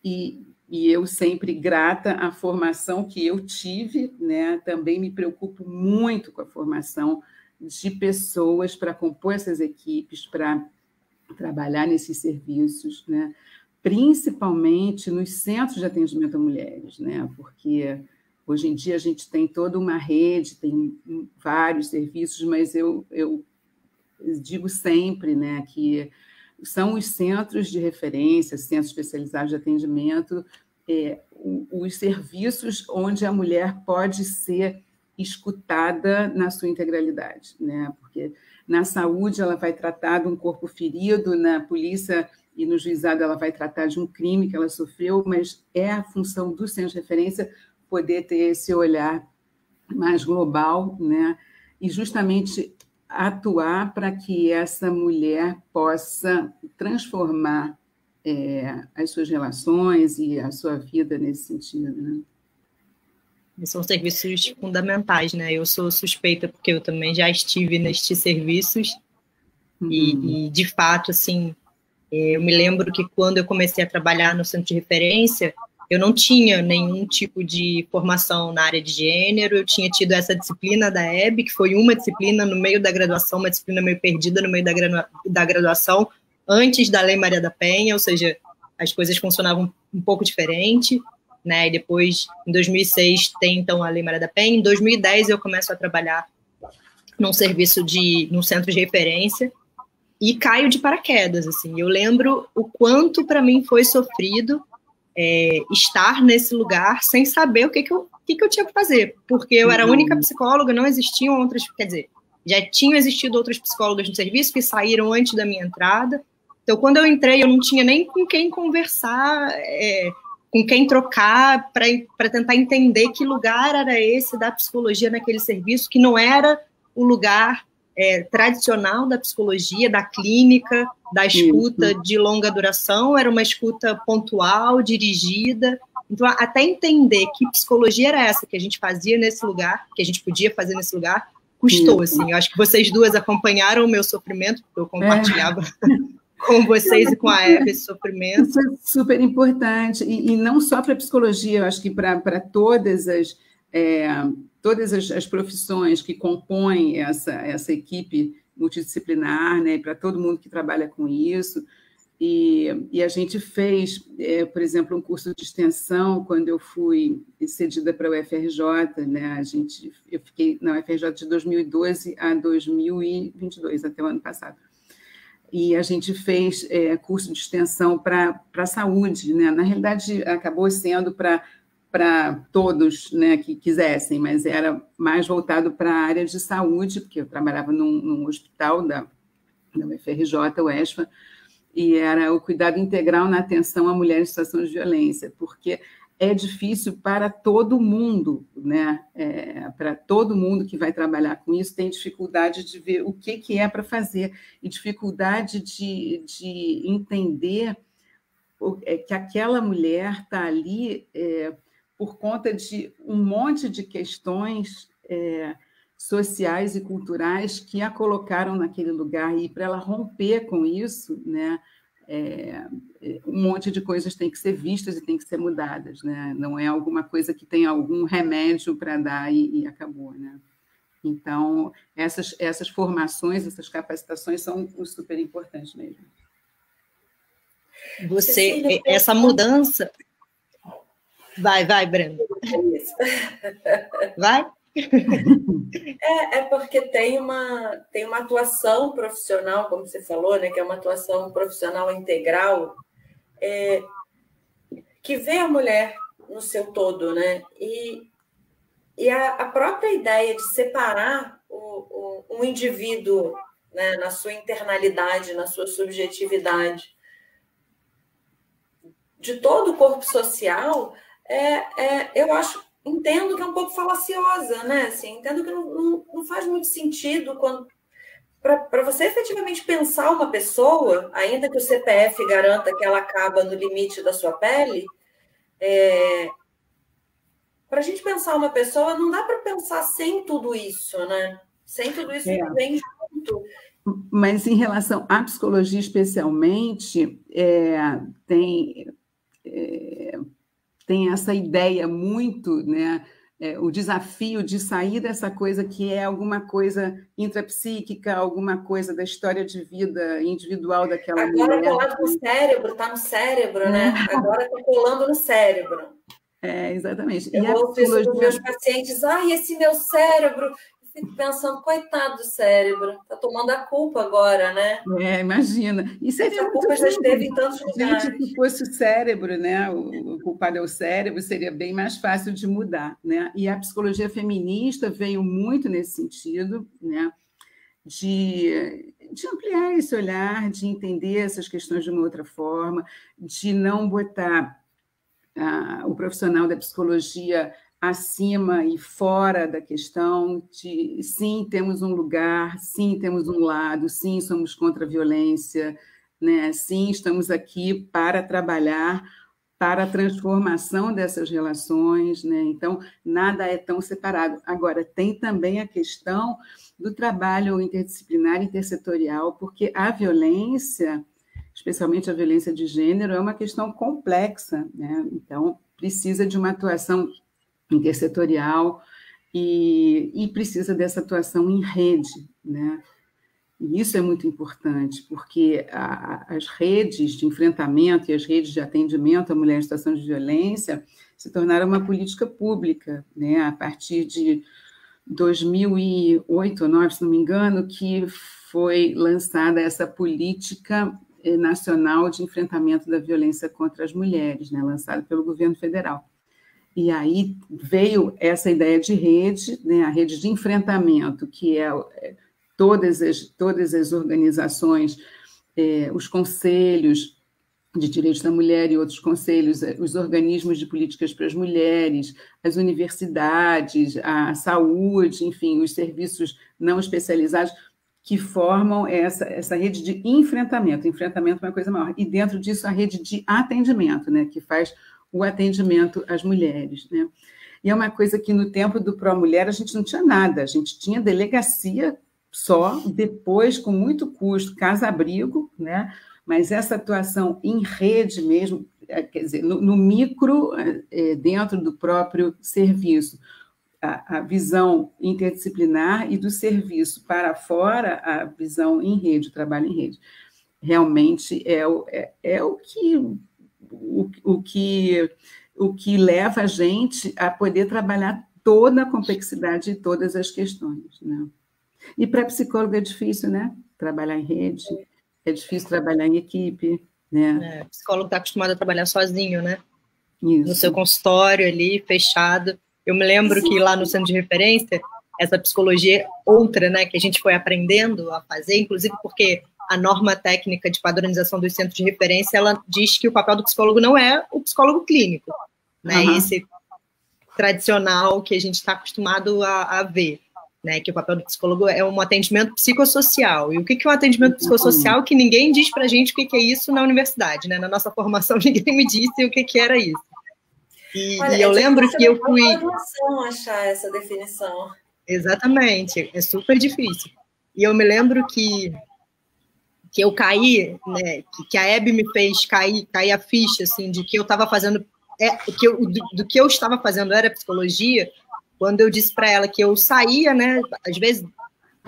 E eu sempre grata à formação que eu tive, né? Também me preocupo muito com a formação de pessoas para compor essas equipes, para trabalhar nesses serviços, né? Principalmente nos centros de atendimento a mulheres, né? Porque hoje em dia a gente tem toda uma rede, tem vários serviços, mas eu digo sempre, né, que são os centros de referência, centros especializados de atendimento, os serviços onde a mulher pode ser escutada na sua integralidade, né? Porque na saúde ela vai tratar de um corpo ferido, na polícia e no juizado ela vai tratar de um crime que ela sofreu, mas é a função do centro de referência poder ter esse olhar mais global, né? E justamente atuar para que essa mulher possa transformar as suas relações e a sua vida nesse sentido, né? São serviços fundamentais, né? Eu sou suspeita porque eu também já estive nestes serviços e de fato, assim, eu me lembro que quando eu comecei a trabalhar no centro de referência, eu não tinha nenhum tipo de formação na área de gênero, eu tinha tido essa disciplina da EB, que foi uma disciplina no meio da graduação, uma disciplina meio perdida no meio da graduação, antes da Lei Maria da Penha, ou seja, as coisas funcionavam um pouco diferente, né? E depois, em 2006, tem então a Lei Maria da Penha. Em 2010, eu começo a trabalhar num centro de referência e caio de paraquedas, assim. Eu lembro o quanto para mim foi sofrido estar nesse lugar sem saber o que eu tinha que fazer, porque eu era a única psicóloga, não existiam outras, quer dizer, já tinham existido outras psicólogas no serviço que saíram antes da minha entrada, então quando eu entrei eu não tinha nem com quem conversar, com quem trocar, para tentar entender que lugar era esse da psicologia naquele serviço, que não era o lugar tradicional da psicologia, da clínica, da escuta de longa duração, era uma escuta pontual, dirigida. Então, até entender que psicologia era essa que a gente fazia nesse lugar, que a gente podia fazer nesse lugar, custou, assim. Eu acho que vocês duas acompanharam o meu sofrimento, porque eu compartilhava com vocês e com a Eva esse sofrimento. Isso é super importante, e não só para a psicologia, eu acho que para todas as profissões que compõem essa equipe multidisciplinar, né, para todo mundo que trabalha com isso. E a gente fez, por exemplo, um curso de extensão quando eu fui cedida para a UFRJ, né? Eu fiquei na UFRJ de 2012 a 2022, até o ano passado. E a gente fez curso de extensão para a saúde, né? Na realidade, acabou sendo para todos, né, que quisessem, mas era mais voltado para a área de saúde, porque eu trabalhava num hospital da UFRJ, o ESFA, e era o cuidado integral na atenção a mulheres em situação de violência, porque é difícil para todo mundo, né? Para todo mundo que vai trabalhar com isso, tem dificuldade de ver o que é para fazer, e dificuldade de entender que aquela mulher está ali por conta de um monte de questões sociais e culturais que a colocaram naquele lugar, e para ela romper com isso, né, um monte de coisas têm que ser vistas e têm que ser mudadas, né? Não é alguma coisa que tem algum remédio para dar e acabou, né? Então, essas formações, essas capacitações são super importantes mesmo. Essa mudança... Vai, Brenda. Vai? Porque tem uma atuação profissional, como você falou, né, que é uma atuação profissional integral, que vê a mulher no seu todo, né? E a própria ideia de separar um indivíduo, né, na sua internalidade, na sua subjetividade, de todo o corpo social, eu entendo que é um pouco falaciosa, né? Assim, entendo que não faz muito sentido para você efetivamente pensar uma pessoa, ainda que o CPF garanta que ela acaba no limite da sua pele, para a gente pensar uma pessoa, não dá para pensar sem tudo isso, né? Sem tudo isso que vem junto. Mas em relação à psicologia especialmente, tem essa ideia muito, né? O desafio de sair dessa coisa que é alguma coisa intrapsíquica, alguma coisa da história de vida individual daquela mulher. Agora colado no cérebro, está no cérebro, né? Agora está colando no cérebro. Exatamente. Eu ouço isso dos meus pacientes, esse meu cérebro... Fico pensando, coitado do cérebro, está tomando a culpa agora, né? Imagina. E seria a culpa já esteve em tantos lugares. Se fosse o cérebro, né? O culpado é o cérebro, seria bem mais fácil de mudar, né? E a psicologia feminista veio muito nesse sentido, né? De ampliar esse olhar, de entender essas questões de uma outra forma, de não botar o profissional da psicologia acima e fora da questão de, sim, temos um lugar, sim, temos um lado, sim, somos contra a violência, né? Sim, estamos aqui para trabalhar para a transformação dessas relações, né? Então, nada é tão separado. Agora, tem também a questão do trabalho interdisciplinar e intersetorial, porque a violência, especialmente a violência de gênero, é uma questão complexa, né? Então, precisa de uma atuação intersetorial e precisa dessa atuação em rede, né? E isso é muito importante, porque as redes de enfrentamento e as redes de atendimento à mulher em situação de violência se tornaram uma política pública, né? A partir de 2008 ou 2009, se não me engano, que foi lançada essa política Nacional de Enfrentamento da Violência contra as Mulheres, né, lançado pelo governo federal. E aí veio essa ideia de rede, né, a rede de enfrentamento, que é todas as organizações, os conselhos de direitos da mulher e outros conselhos, os organismos de políticas para as mulheres, as universidades, a saúde, enfim, os serviços não especializados, que formam essa rede de enfrentamento. Enfrentamento é uma coisa maior. E dentro disso, a rede de atendimento, né, que faz o atendimento às mulheres, né? E é uma coisa que no tempo do Pró-Mulher a gente não tinha nada, a gente tinha delegacia só, depois, com muito custo, casa-abrigo, né? Mas essa atuação em rede mesmo, quer dizer, no micro, dentro do próprio serviço, a visão interdisciplinar e do serviço para fora, a visão em rede, o trabalho em rede. Realmente é o que leva a gente a poder trabalhar toda a complexidade de todas as questões, né? E para psicólogo é difícil, né? Trabalhar em rede, é difícil trabalhar em equipe, né? O psicólogo está acostumado a trabalhar sozinho, né? Isso. No seu consultório ali, fechado. Eu me lembro que lá no centro de referência, essa psicologia outra, né, que a gente foi aprendendo a fazer, inclusive porque a norma técnica de padronização dos centros de referência, ela diz que o papel do psicólogo não é o psicólogo clínico, né? Esse tradicional que a gente está acostumado a ver, né? Que o papel do psicólogo é um atendimento psicossocial. E o que é um atendimento psicossocial que ninguém diz para a gente o que é isso na universidade, né? Na nossa formação, ninguém me disse o que era isso. Olha, e eu lembro que eu fui... achar essa definição. Exatamente, é super difícil. E eu me lembro que eu caí, né, que a Hebe me fez cair a ficha, assim, de que eu estava fazendo, do que eu estava fazendo era psicologia, quando eu disse para ela que eu saía, né, às vezes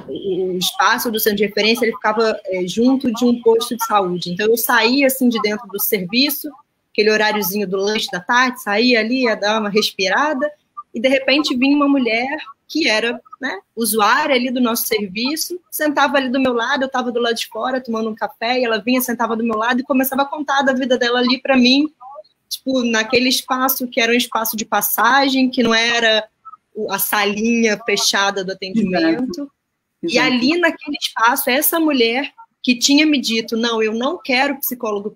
o espaço do centro de referência ele ficava junto de um posto de saúde, então eu saía assim de dentro do serviço, aquele horáriozinho do lanche da tarde, saía ali, ia dar uma respirada, e de repente vinha uma mulher que era, né, usuária ali do nosso serviço, sentava ali do meu lado, eu estava do lado de fora tomando um café, e ela vinha, sentava do meu lado e começava a contar da vida dela ali para mim, tipo, naquele espaço que era um espaço de passagem, que não era a salinha fechada do atendimento. Exato. E ali naquele espaço, essa mulher que tinha me dito, não, eu não quero psicólogo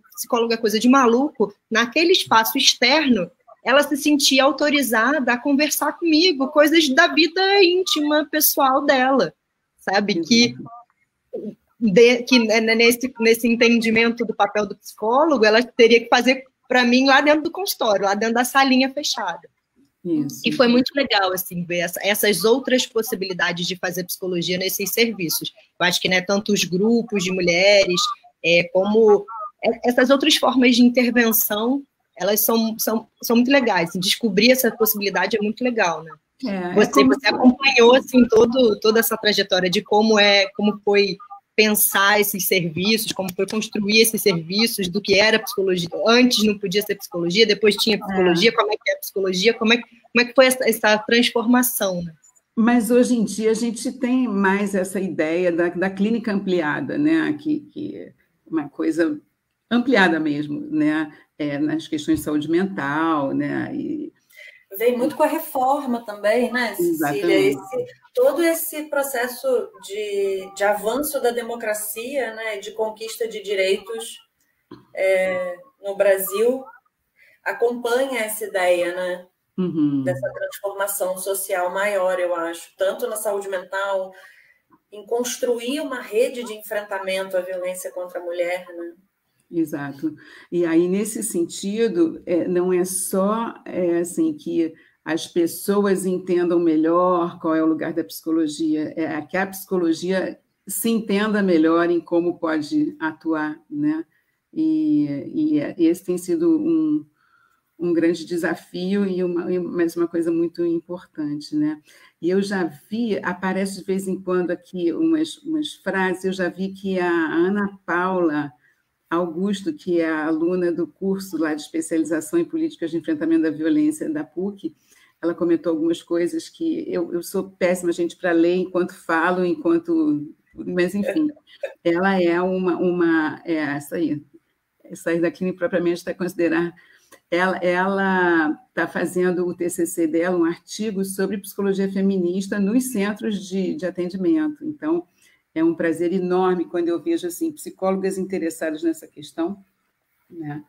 é coisa de maluco, naquele espaço externo, ela se sentia autorizada a conversar comigo, coisas da vida íntima, pessoal dela, sabe? Que nesse entendimento do papel do psicólogo, ela teria que fazer para mim lá dentro do consultório, lá dentro da salinha fechada. Isso. E foi muito legal, assim, ver essas outras possibilidades de fazer psicologia nesses serviços. Eu acho que, né, tanto os grupos de mulheres, como essas outras formas de intervenção, elas são muito legais. Descobrir essa possibilidade é muito legal, né? Você acompanhou, assim, toda essa trajetória de como foi pensar esses serviços, como foi construir esses serviços, do que era psicologia. Antes não podia ser psicologia, depois tinha psicologia, como é que é psicologia, como é que foi essa transformação, né? Mas hoje em dia a gente tem mais essa ideia da clínica ampliada, né? Que é uma coisa ampliada mesmo, né? Nas questões de saúde mental, né? Vem muito com a reforma também, né, Cecília? Todo esse processo de avanço da democracia, né, de conquista de direitos no Brasil, acompanha essa ideia, né, dessa transformação social maior, eu acho, tanto na saúde mental, em construir uma rede de enfrentamento à violência contra a mulher, né? Exato. E aí, nesse sentido, não é só assim que as pessoas entendam melhor qual é o lugar da psicologia, é que a psicologia se entenda melhor em como pode atuar, né? E esse tem sido um grande desafio mas uma coisa muito importante, né? E eu já vi, aparece de vez em quando aqui umas frases, eu já vi que a Ana Paula Augusto, que é a aluna do curso lá de especialização em políticas de enfrentamento da violência da PUC, ela comentou algumas coisas que eu sou péssima, gente, para ler enquanto falo, enquanto Mas, enfim, ela é sair da clínica propriamente está considerar. Ela está fazendo o TCC dela, um artigo sobre psicologia feminista nos centros de atendimento. Então, é um prazer enorme quando eu vejo assim, psicólogas interessadas nessa questão, né?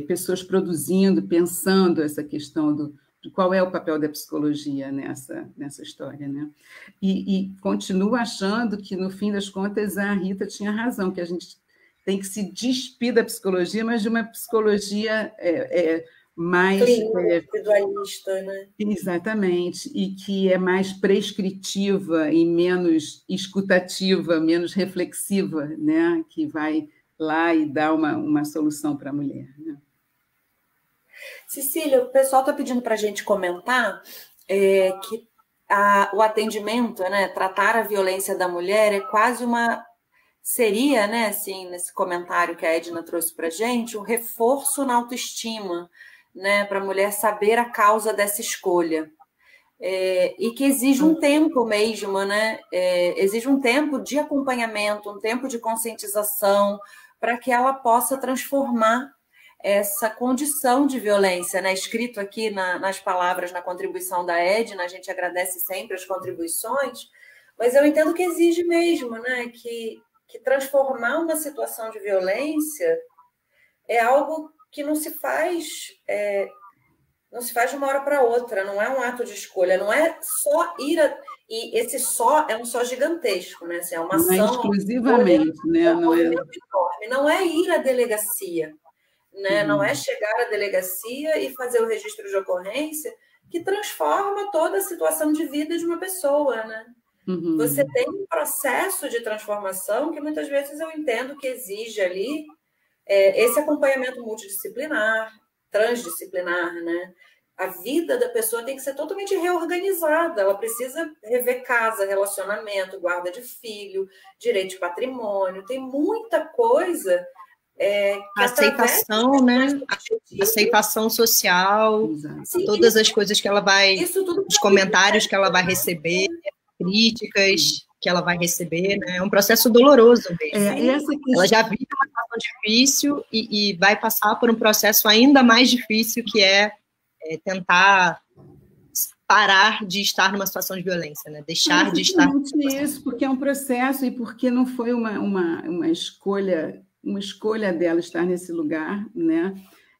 Pessoas produzindo, pensando essa questão de qual é o papel da psicologia nessa história, né? E continuo achando que, no fim das contas, a Rita tinha razão, que a gente tem que se despir da psicologia, mas de uma psicologia mais... individualista, né? Exatamente, e que é mais prescritiva e menos escutativa, menos reflexiva, né? Que vai lá e dar uma solução para a mulher, né? Cecília, o pessoal está pedindo para a gente comentar que o atendimento, né, tratar a violência da mulher é quase seria, né, assim, nesse comentário que a Edna trouxe para a gente, um reforço na autoestima, né, para a mulher saber a causa dessa escolha. E que exige um tempo mesmo, né? Exige um tempo de acompanhamento, um tempo de conscientização, para que ela possa transformar essa condição de violência, né? Escrito aqui nas palavras, na contribuição da Edna, a gente agradece sempre as contribuições, mas eu entendo que exige mesmo, né? Que transformar uma situação de violência é algo que não se faz de uma hora para outra, não é um ato de escolha, não é só ir e esse só é um só gigantesco, né? Assim, é uma ação... Não é exclusivamente, né? Não é ir à delegacia, né? Não é chegar à delegacia e fazer o registro de ocorrência que transforma toda a situação de vida de uma pessoa, né? Você tem um processo de transformação que muitas vezes eu entendo que exige ali esse acompanhamento multidisciplinar, transdisciplinar, né? A vida da pessoa tem que ser totalmente reorganizada, ela precisa rever casa, relacionamento, guarda de filho, direito de patrimônio, tem muita coisa aceitação, né? Aceitação social, todas as coisas que ela vai, os comentários que ela vai receber, críticas que ela vai receber, né? É um processo doloroso mesmo. Ela já vive uma situação difícil e vai passar por um processo ainda mais difícil, que é tentar parar de estar numa situação de violência, né? Deixar de estar... Isso, porque é um processo e porque não foi uma escolha dela estar nesse lugar, né?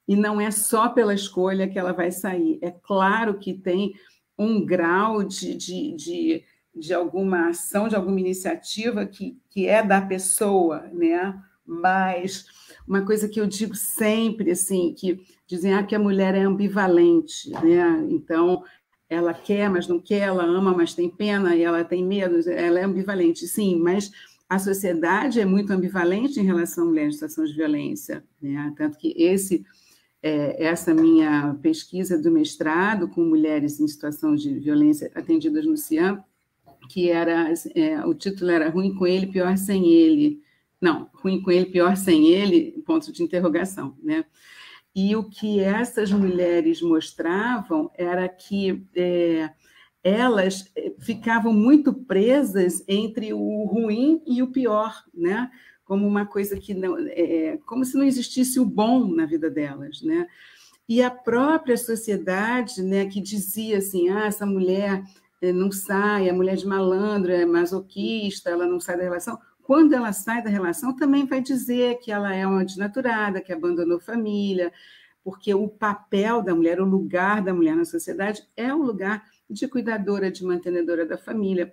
E não é só pela escolha que ela vai sair. É claro que tem um grau de alguma ação, de alguma iniciativa que é da pessoa, né? Mas uma coisa que eu digo sempre, assim, que dizem que a mulher é ambivalente, né? Então, ela quer, mas não quer, ela ama, mas tem pena, e ela tem medo, ela é ambivalente, sim, mas a sociedade é muito ambivalente em relação à mulher em situação de violência, né? Tanto que essa minha pesquisa do mestrado com mulheres em situação de violência atendidas no CIAM, que o título era Ruim com ele, pior sem ele. Não, ruim com ele, pior sem ele, ponto de interrogação, né? E o que essas mulheres mostravam era que elas ficavam muito presas entre o ruim e o pior, né? Como uma coisa que não... como se não existisse o bom na vida delas, né? E a própria sociedade, né, que dizia assim, essa mulher não sai, a mulher de malandro, é masoquista, ela não sai da relação... Quando ela sai da relação, também vai dizer que ela é uma desnaturada, que abandonou família, porque o papel da mulher, o lugar da mulher na sociedade é o lugar de cuidadora, de mantenedora da família,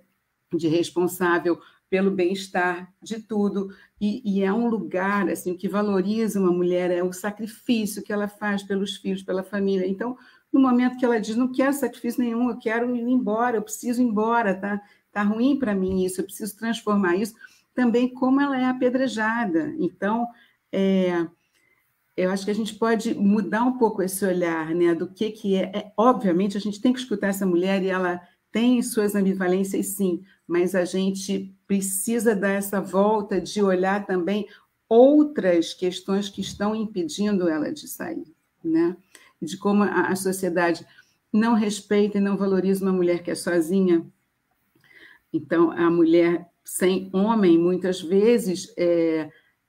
de responsável pelo bem-estar de tudo, e é um lugar assim, que valoriza uma mulher, é o sacrifício que ela faz pelos filhos, pela família. Então, no momento que ela diz, não quero sacrifício nenhum, eu quero ir embora, eu preciso ir embora, tá ruim para mim isso, eu preciso transformar isso, também como ela é apedrejada. Então, eu acho que a gente pode mudar um pouco esse olhar, né, do que é. Obviamente, a gente tem que escutar essa mulher e ela tem suas ambivalências, sim, mas a gente precisa dar essa volta de olhar também outras questões que estão impedindo ela de sair, né? De como a sociedade não respeita e não valoriza uma mulher que é sozinha. Então, a mulher sem homem, muitas vezes,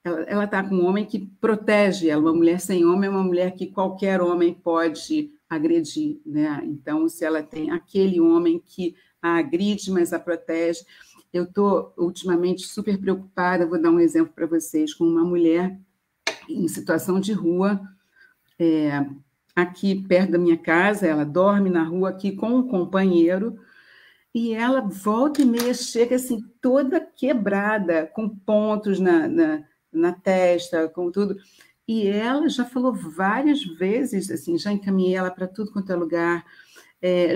ela está com um homem que protege ela. Uma mulher sem homem é uma mulher que qualquer homem pode agredir, né? Então, se ela tem aquele homem que a agride, mas a protege. Eu estou, ultimamente, super preocupada, vou dar um exemplo para vocês, com uma mulher em situação de rua, aqui perto da minha casa, ela dorme na rua aqui com um companheiro, e ela volta e meia chega assim, toda quebrada, com pontos na testa, com tudo. E ela já falou várias vezes, assim, já encaminhei ela para tudo quanto é lugar,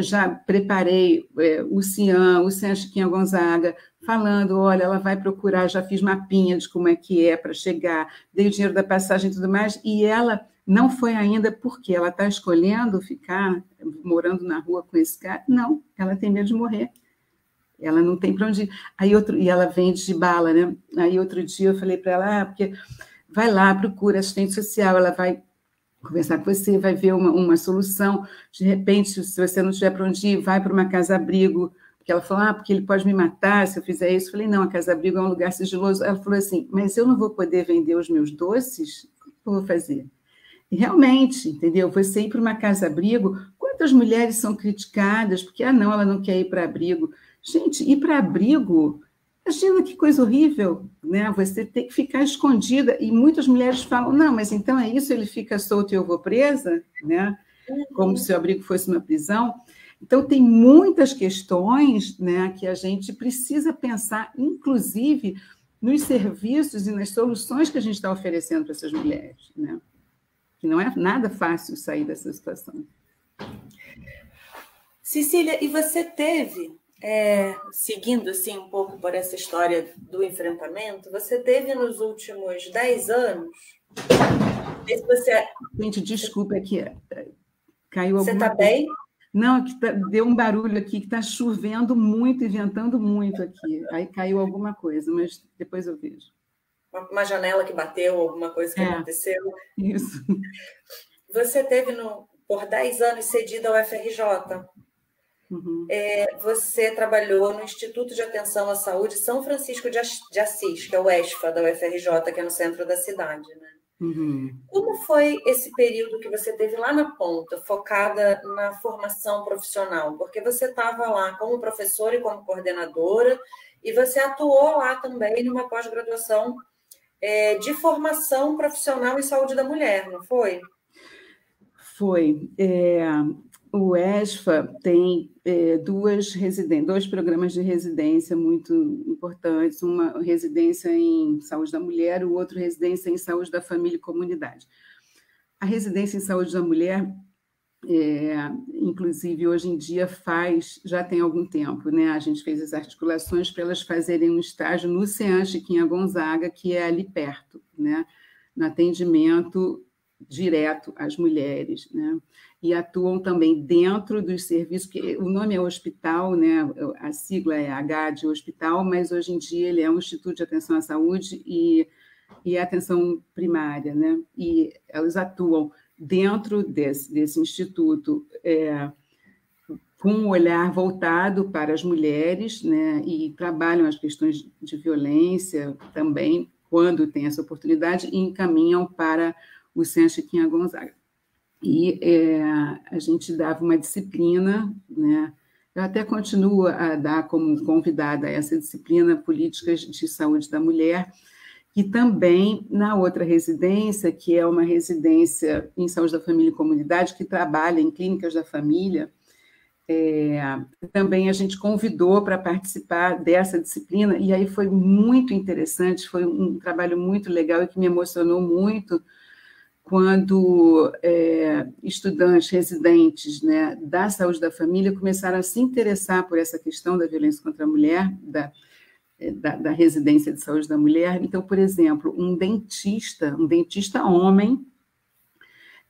já preparei o Cian Chiquinha Gonzaga, falando, olha, ela vai procurar, já fiz mapinha de como é que é para chegar, dei o dinheiro da passagem e tudo mais, e ela não foi ainda porque ela está escolhendo ficar morando na rua com esse cara. Não, ela tem medo de morrer. Ela não tem para onde ir. E ela vende de bala, né? Aí outro dia eu falei para ela, porque vai lá, procura assistente social, ela vai conversar com você, vai ver uma solução. De repente, se você não tiver para onde ir, vai para uma casa-abrigo. Porque ela falou, porque ele pode me matar se eu fizer isso. Eu falei, não, a casa-abrigo é um lugar sigiloso. Ela falou assim, mas eu não vou poder vender os meus doces? O que eu vou fazer? E realmente, entendeu? Você ir para uma casa-abrigo, quantas mulheres são criticadas porque, não, ela não quer ir para abrigo. Gente, ir para abrigo, imagina que coisa horrível, né? Você tem que ficar escondida. E muitas mulheres falam, não, mas então é isso, ele fica solto e eu vou presa, né? Como se o abrigo fosse uma prisão. Então, tem muitas questões, né, que a gente precisa pensar, inclusive, nos serviços e nas soluções que a gente está oferecendo para essas mulheres, né? Que não é nada fácil sair dessa situação. Cecília, e você teve, seguindo assim, um pouco por essa história do enfrentamento, você teve nos últimos 10 anos... Gente, desculpa, aqui caiu alguma coisa. Você está bem? Não, aqui deu um barulho aqui, que está chovendo muito e ventando muito aqui. Aí caiu alguma coisa, mas depois eu vejo. Uma janela que bateu, alguma coisa que aconteceu. Isso. Você teve por 10 anos cedida ao FRJ. Uhum. Você trabalhou no Instituto de Atenção à Saúde São Francisco de Assis, que é o ESFA da UFRJ, que é no centro da cidade, né? Uhum. Como foi esse período que você teve lá na ponta, focada na formação profissional? Porque você estava lá como professora e como coordenadora, e você atuou lá também numa pós-graduação de formação profissional em saúde da mulher, não foi? Foi. O ESFA tem dois programas de residência muito importantes, uma residência em saúde da mulher e o outro residência em saúde da família e comunidade. A residência em saúde da mulher, inclusive, hoje em dia já tem algum tempo, né? A gente fez as articulações para elas fazerem um estágio no Cian Chiquinha Gonzaga, que é ali perto, né? No atendimento direto às mulheres, né? E atuam também dentro dos serviços, que o nome é hospital, né? A sigla é H de hospital, mas hoje em dia ele é um Instituto de Atenção à Saúde e atenção primária, né? E elas atuam dentro desse instituto com um olhar voltado para as mulheres, né? E trabalham as questões de violência também, quando tem essa oportunidade, e encaminham para o Cian Chiquinha Gonzaga. E a gente dava uma disciplina, né? Eu até continuo a dar como convidada essa disciplina Políticas de Saúde da Mulher, e também na outra residência, que é uma residência em saúde da família e comunidade, que trabalha em clínicas da família, também a gente convidou para participar dessa disciplina, e aí foi muito interessante, foi um trabalho muito legal e que me emocionou muito, quando estudantes, residentes, né, da saúde da família começaram a se interessar por essa questão da violência contra a mulher, da residência de saúde da mulher. Então, por exemplo, um dentista homem,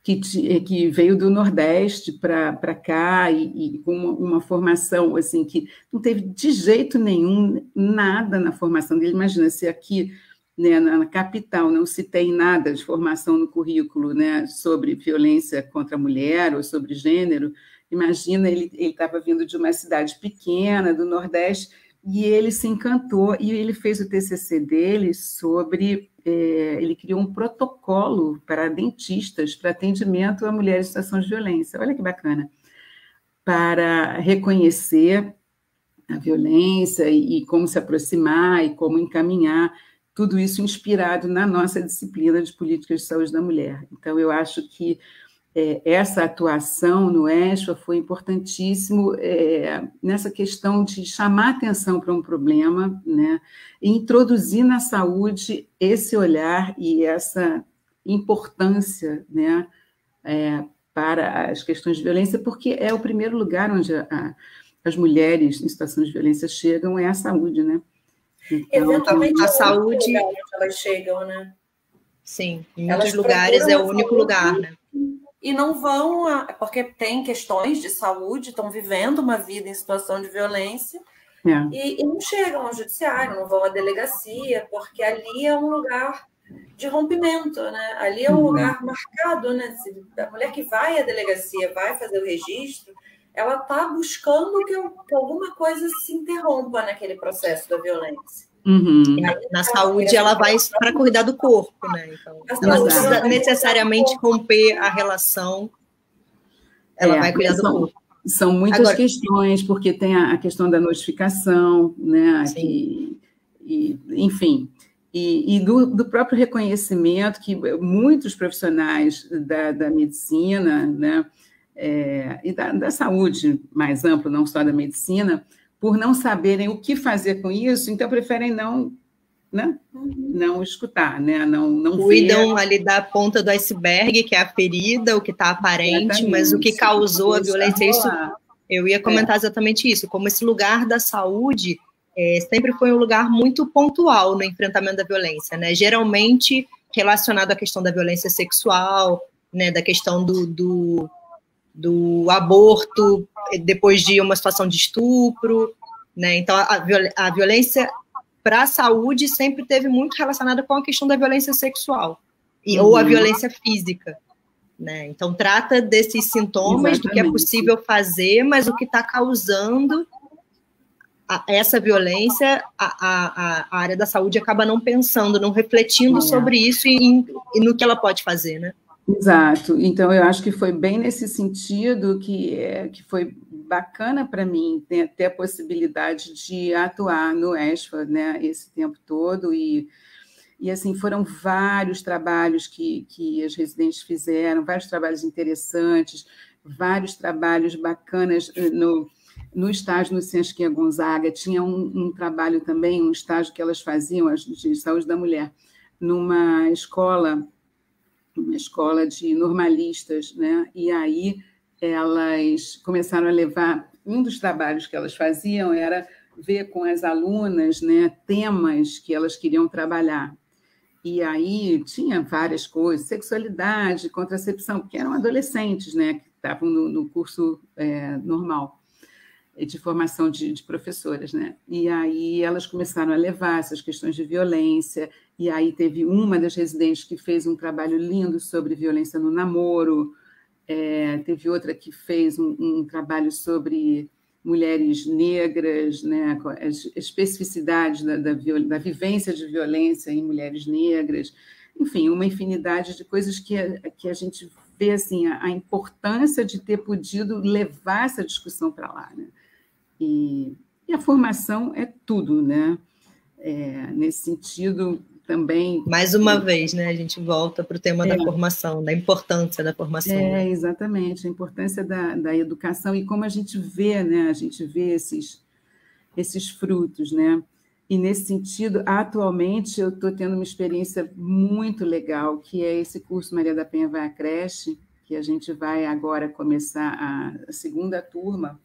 que veio do Nordeste para cá e com uma formação assim, que não teve de jeito nenhum nada na formação dele. Imagina, se aqui, né, na capital não se tem nada de formação no currículo, né, sobre violência contra a mulher ou sobre gênero, imagina, ele estava vindo de uma cidade pequena, do Nordeste, e ele se encantou, e ele fez o TCC dele sobre... ele criou um protocolo para dentistas para atendimento a mulheres em situação de violência. Olha que bacana. Para reconhecer a violência e como se aproximar e como encaminhar, tudo isso inspirado na nossa disciplina de políticas de saúde da mulher. Então, eu acho que essa atuação no ESFA foi importantíssimo nessa questão de chamar atenção para um problema, né, e introduzir na saúde esse olhar e essa importância, né, para as questões de violência, porque é o primeiro lugar onde as mulheres em situação de violência chegam, é a saúde, né? Então, eventualmente, a saúde, onde elas chegam, né? Sim, em muitos lugares é o único lugar, né? E não vão, porque tem questões de saúde, estão vivendo uma vida em situação de violência, e não chegam ao judiciário, não vão à delegacia, porque ali é um lugar de rompimento, né? Ali é um lugar marcado, né? Se a mulher que vai à delegacia, vai fazer o registro, ela está buscando que alguma coisa se interrompa naquele processo da violência. Na saúde, ela vai para cuidar do corpo, né? Então, ela não precisa necessariamente romper a relação, ela vai cuidar do corpo. São muitas questões, porque tem a questão da notificação, né? Enfim, e do próprio reconhecimento que muitos profissionais da medicina, né? E da saúde mais ampla, não só da medicina, por não saberem o que fazer com isso, então preferem não escutar, né? Não cuidam ver. Ali da ponta do iceberg, que é a ferida, o que está aparente, exatamente, mas o que causou a violência, isso eu ia comentar exatamente isso, como esse lugar da saúde sempre foi um lugar muito pontual no enfrentamento da violência, né? Geralmente relacionado à questão da violência sexual, né? Da questão do aborto depois de uma situação de estupro, né? Então, a violência para a saúde sempre teve muito relacionada com a questão da violência sexual ou a violência física, né? Então, trata desses sintomas, do que é possível fazer, mas o que está causando essa violência, a área da saúde acaba não pensando, não refletindo sobre isso e no que ela pode fazer, né? Exato. Então, eu acho que foi bem nesse sentido que foi bacana para mim ter a possibilidade de atuar no ESFA, né, esse tempo todo, e assim, foram vários trabalhos que as residentes fizeram, vários trabalhos interessantes, vários trabalhos bacanas no estágio no Sensquinha Gonzaga. Tinha um trabalho também, um estágio que elas faziam, de saúde da mulher, numa escola de normalistas, né? E aí elas começaram a levar, um dos trabalhos que elas faziam era ver com as alunas, né, temas que elas queriam trabalhar. E aí tinha várias coisas, sexualidade, contracepção, porque eram adolescentes, né, que estavam no curso normal de formação de professoras, né? E aí elas começaram a levar essas questões de violência, e aí teve uma das residentes que fez um trabalho lindo sobre violência no namoro, teve outra que fez um trabalho sobre mulheres negras, né? As especificidades da vivência de violência em mulheres negras, enfim, uma infinidade de coisas que a gente vê assim, a importância de ter podido levar essa discussão para lá, né? E a formação é tudo, né? Nesse sentido, também... Mais uma vez, né? A gente volta para o tema da formação, da importância da formação. Exatamente, a importância da educação e como a gente vê, né? A gente vê esses frutos, né? E, nesse sentido, atualmente, eu estou tendo uma experiência muito legal, que é esse curso Maria da Penha Vai à Creche, que a gente vai agora começar a segunda turma.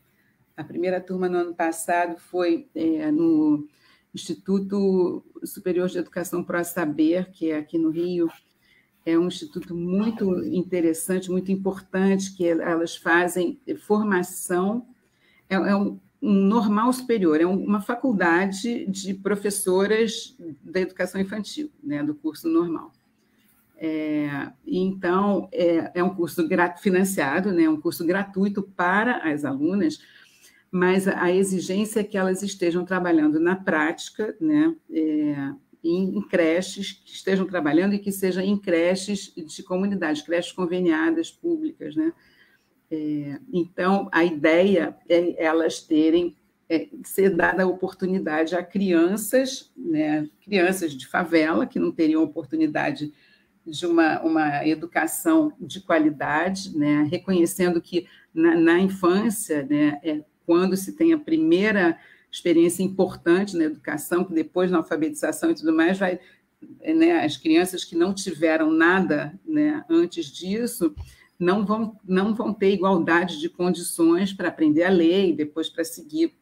A primeira turma, no ano passado, foi no Instituto Superior de Educação Pro Saber, que é aqui no Rio. É um instituto muito interessante, muito importante, que elas fazem formação, um normal superior, é uma faculdade de professoras da educação infantil, né, do curso normal. Então, é um curso financiado, né, um curso gratuito para as alunas, mas a exigência é que elas estejam trabalhando na prática, né, em creches, que estejam trabalhando e que sejam em creches de comunidade, creches conveniadas, públicas, né? Então, a ideia é elas terem, ser dada a oportunidade a crianças, né, crianças de favela, que não teriam oportunidade de uma educação de qualidade, né, reconhecendo que na infância, né, quando se tem a primeira experiência importante na educação, que depois na alfabetização e tudo mais, né, as crianças que não tiveram nada, né, antes disso, não vão ter igualdade de condições para aprender a ler e depois para seguir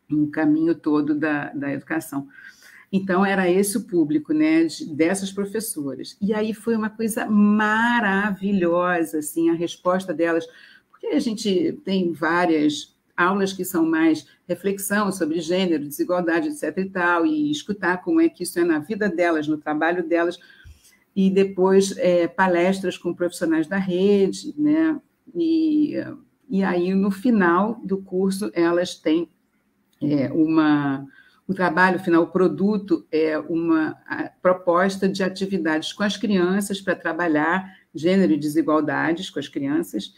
no caminho todo da educação. Então, era esse o público, né, dessas professoras. E aí foi uma coisa maravilhosa, assim, a resposta delas, porque a gente tem várias aulas que são mais reflexão sobre gênero, desigualdade, etc. e tal, e escutar como é que isso é na vida delas, no trabalho delas, e depois palestras com profissionais da rede, né, e aí, no final do curso, elas têm o trabalho final, o produto é uma proposta de atividades com as crianças para trabalhar gênero e desigualdades com as crianças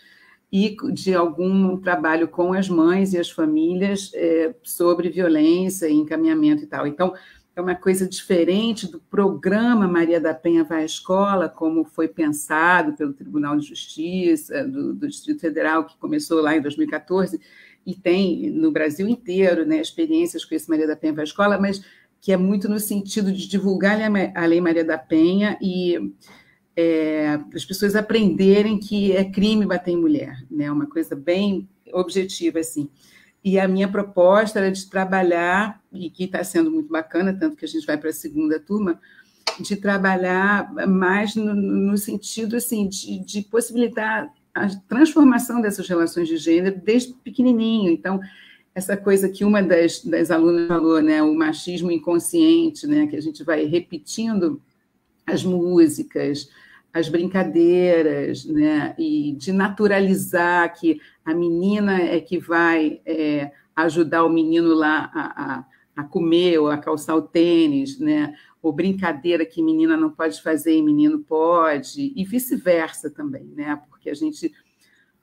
e de algum trabalho com as mães e as famílias sobre violência e encaminhamento e tal. Então, é uma coisa diferente do programa Maria da Penha Vai à Escola, como foi pensado pelo Tribunal de Justiça do Distrito Federal, que começou lá em 2014, e tem no Brasil inteiro, né, experiências com esse Maria da Penha Vai à Escola, mas que é muito no sentido de divulgar a Lei Maria da Penha e as pessoas aprenderem que é crime bater em mulher, né, uma coisa bem objetiva, assim. E a minha proposta era de trabalhar, e que está sendo muito bacana, tanto que a gente vai para a segunda turma, de trabalhar mais no sentido assim, de possibilitar a transformação dessas relações de gênero desde pequenininho. Então, essa coisa que uma das alunas falou, né, o machismo inconsciente, né, que a gente vai repetindo as músicas, as brincadeiras, né, e de naturalizar que a menina é que vai ajudar o menino lá a comer ou a calçar o tênis, né, ou brincadeira que menina não pode fazer e menino pode, e vice-versa também, né, porque a gente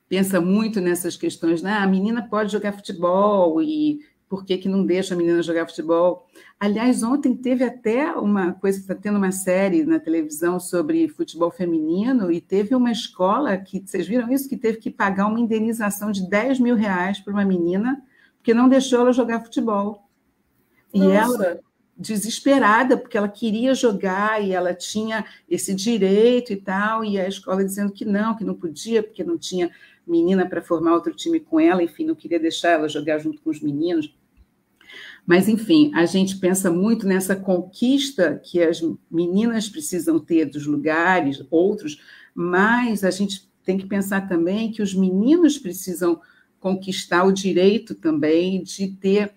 pensa muito nessas questões, né, a menina pode jogar futebol e por que não deixa a menina jogar futebol? Aliás, ontem teve até uma coisa, está tendo uma série na televisão sobre futebol feminino e teve uma escola, que vocês viram isso, que teve que pagar uma indenização de 10 mil reais para uma menina, porque não deixou ela jogar futebol. E ela, desesperada, porque ela queria jogar e ela tinha esse direito e tal, e a escola dizendo que não podia, porque não tinha menina para formar outro time com ela, enfim, não queria deixar ela jogar junto com os meninos. Mas, enfim, a gente pensa muito nessa conquista que as meninas precisam ter dos lugares, outros, mas a gente tem que pensar também que os meninos precisam conquistar o direito também de ter,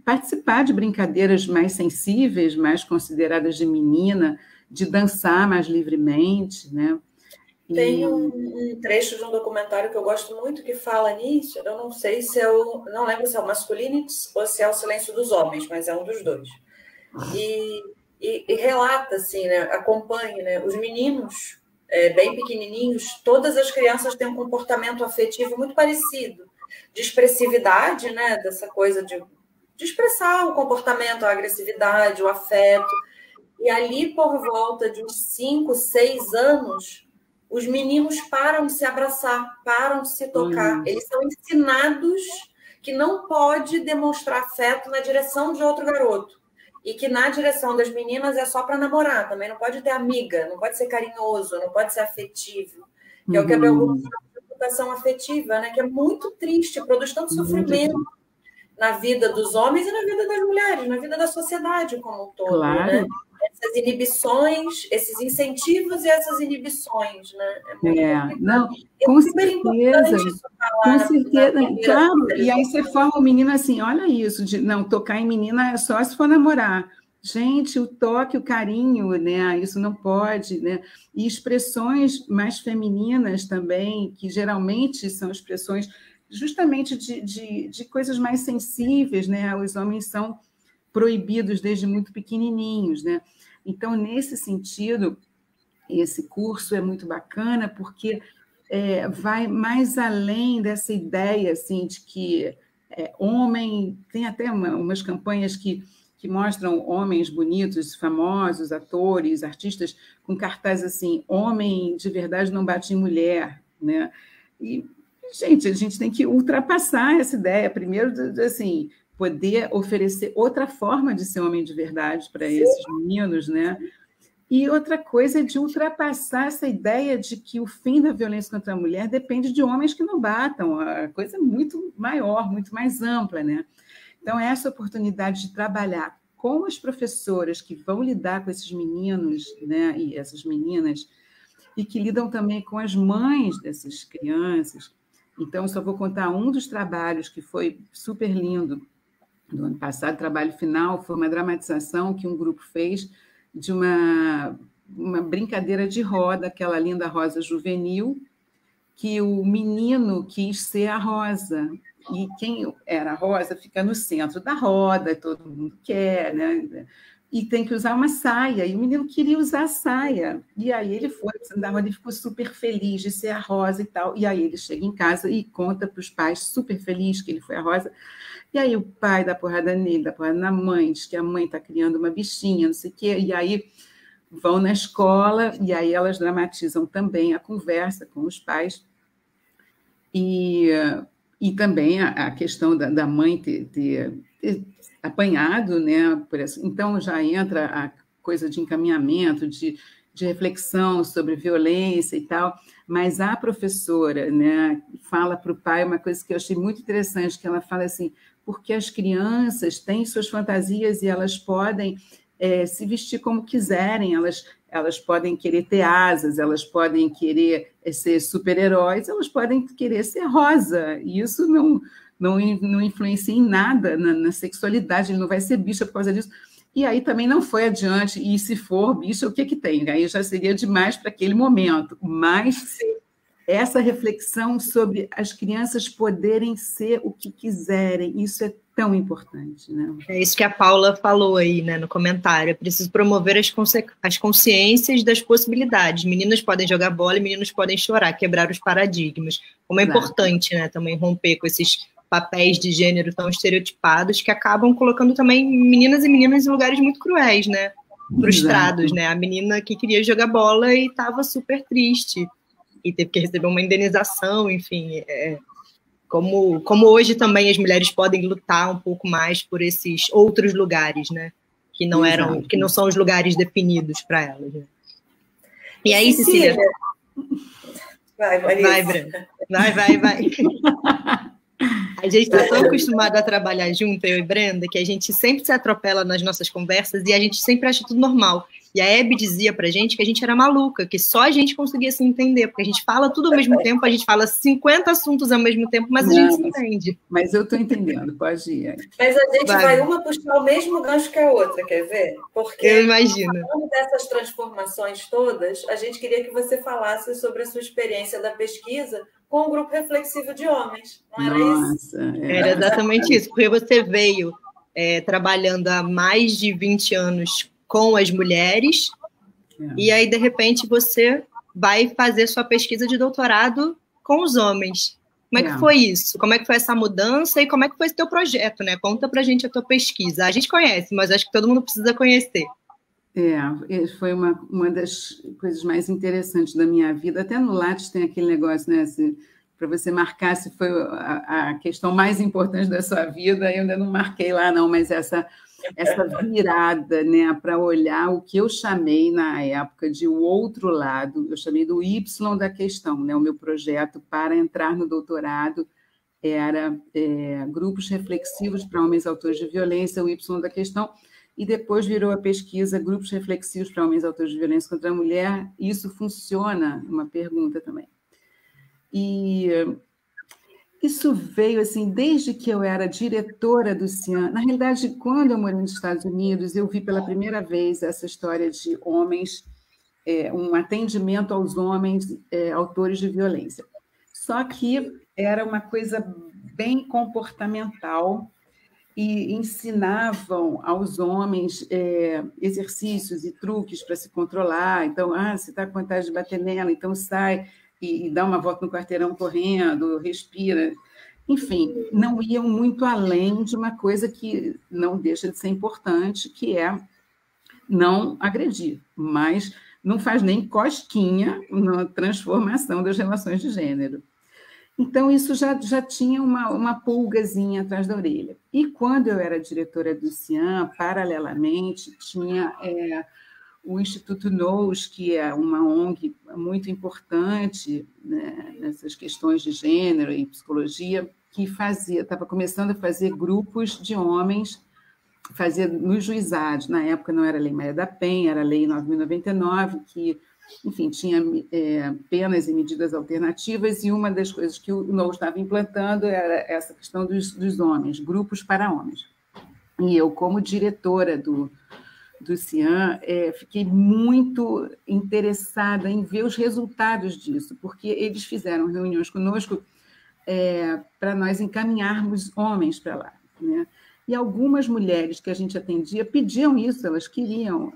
participar de brincadeiras mais sensíveis, mais consideradas de menina, de dançar mais livremente, né? Tem um trecho de um documentário que eu gosto muito que fala nisso. Eu não sei se não lembro se é o Masculinity ou se é o Silêncio dos Homens, mas é um dos dois. E relata, assim, né, acompanha, né, os meninos bem pequenininhos, todas as crianças têm um comportamento afetivo muito parecido, de expressividade, né, dessa coisa de expressar o comportamento, a agressividade, o afeto. E ali, por volta de uns 5, 6 anos, os meninos param de se abraçar, param de se tocar. Eles são ensinados que não pode demonstrar afeto na direção de outro garoto. E que na direção das meninas é só para namorar, também não pode ter amiga, não pode ser carinhoso, não pode ser afetivo. Que é o que a Bel chama de educação afetiva, né? Que é muito triste, produz tanto sofrimento na vida dos homens e na vida das mulheres, na vida da sociedade como um todo. Claro. Né? Essas inibições, esses incentivos e essas inibições, né? Não, com certeza, com certeza, claro, e aí você forma o menino assim, olha isso, de não, tocar em menina é só se for namorar. Gente, o toque, o carinho, né? Isso não pode, né? E expressões mais femininas também, que geralmente são expressões justamente de coisas mais sensíveis, né? Os homens são proibidos desde muito pequenininhos, né? Então, nesse sentido, esse curso é muito bacana, porque vai mais além dessa ideia assim, de que homem... Tem até umas campanhas que mostram homens bonitos, famosos, atores, artistas, com cartaz assim, homem de verdade não bate em mulher, né? E, gente, a gente tem que ultrapassar essa ideia, primeiro, assim, poder oferecer outra forma de ser homem de verdade para esses meninos, né? E outra coisa é de ultrapassar essa ideia de que o fim da violência contra a mulher depende de homens que não batam, a coisa é muito maior, muito mais ampla, né? Então, essa oportunidade de trabalhar com as professoras que vão lidar com esses meninos, né, e essas meninas, e que lidam também com as mães dessas crianças. Então, só vou contar um dos trabalhos que foi super lindo do ano passado, o trabalho final, foi uma dramatização que um grupo fez de uma brincadeira de roda, aquela linda rosa juvenil, que o menino quis ser a rosa, e quem era a rosa fica no centro da roda, todo mundo quer, né? E tem que usar uma saia, e o menino queria usar a saia, e aí ele foi, ele ficou super feliz de ser a rosa e tal, e aí ele chega em casa e conta para os pais, super feliz que ele foi a rosa, e aí o pai dá porrada nele, dá porrada na mãe, diz que a mãe está criando uma bichinha, não sei o quê, e aí vão na escola, e aí elas dramatizam também a conversa com os pais, e também a questão da mãe ter apanhado, né? Por isso. Então, já entra a coisa de encaminhamento, de reflexão sobre violência e tal, mas a professora, né, fala para o pai uma coisa que eu achei muito interessante, que ela fala assim, porque as crianças têm suas fantasias e elas podem se vestir como quiserem, elas podem querer ter asas, elas podem querer ser super-heróis, elas podem querer ser rosa, e isso não influencia em nada na sexualidade, ele não vai ser bicha por causa disso. E aí também não foi adiante, e se for bicha, o que tem? Aí já seria demais para aquele momento, mas essa reflexão sobre as crianças poderem ser o que quiserem, isso é tão importante, né? É isso que a Paula falou aí, né, no comentário. É preciso promover as consciências das possibilidades. Meninas podem jogar bola e meninos podem chorar, quebrar os paradigmas. Como é importante, né, também romper com esses papéis de gênero tão estereotipados que acabam colocando também meninas e meninos em lugares muito cruéis, né? Frustrados, né? A menina que queria jogar bola e estava super triste e teve que receber uma indenização, enfim, como hoje também as mulheres podem lutar um pouco mais por esses outros lugares, né? Que não são os lugares definidos para elas. Né? E aí, Cecília? Vai, Marisa. Vai, Brana. Vai. A gente está tão acostumado a trabalhar junto, eu e Brenda, que a gente sempre se atropela nas nossas conversas e a gente sempre acha tudo normal. E a Hebe dizia pra gente que a gente era maluca, que só a gente conseguia se entender, porque a gente fala tudo ao mesmo tempo, a gente fala 50 assuntos ao mesmo tempo, mas a gente se entende. Mas eu estou entendendo, pode ir. Mas a gente vai uma puxar o mesmo gancho que a outra, quer ver? Porque, eu imagino. Falando dessas transformações todas, a gente queria que você falasse sobre a sua experiência da pesquisa com o grupo reflexivo de homens, não era isso? Era exatamente isso, porque você veio trabalhando há mais de 20 anos com as mulheres, e aí, de repente, você vai fazer sua pesquisa de doutorado com os homens. Como é que foi isso? Como é que foi essa mudança e como é que foi esse teu projeto, né? Conta pra gente a tua pesquisa. A gente conhece, mas acho que todo mundo precisa conhecer. Foi uma das coisas mais interessantes da minha vida. Até no Lattes tem aquele negócio, né? Para você marcar se foi a questão mais importante da sua vida, eu ainda não marquei lá, não, mas essa virada, né, para olhar o que eu chamei na época de o outro lado, eu chamei do Y da questão, né? O meu projeto para entrar no doutorado era grupos reflexivos para homens autores de violência, o Y da questão, e depois virou a pesquisa grupos reflexivos para homens autores de violência contra a mulher. Isso funciona? Uma pergunta também. E isso veio assim, desde que eu era diretora do CIAN. Na realidade, quando eu morei nos Estados Unidos, eu vi pela primeira vez essa história de homens, um atendimento aos homens autores de violência. Só que era uma coisa bem comportamental e ensinavam aos homens exercícios e truques para se controlar. Então, você está com vontade de bater nela, então sai e dá uma volta no quarteirão correndo, respira. Enfim, não iam muito além de uma coisa que não deixa de ser importante, que é não agredir, mas não faz nem cosquinha na transformação das relações de gênero. Então, isso já tinha uma pulgazinha atrás da orelha. E quando eu era diretora do CIAN, paralelamente, tinha o Instituto NOUS, que é uma ONG muito importante, né, nessas questões de gênero e psicologia, que estava começando a fazer grupos de homens, fazia nos juizados. Na época não era a Lei Maria da Penha, era a Lei 9.099, que, enfim, tinha penas e medidas alternativas, e uma das coisas que o NOUS estava implantando era essa questão dos homens, grupos para homens. E eu, como diretora do CIAN, fiquei muito interessada em ver os resultados disso, porque eles fizeram reuniões conosco para nós encaminharmos homens para lá, né? E algumas mulheres que a gente atendia pediam isso, elas queriam.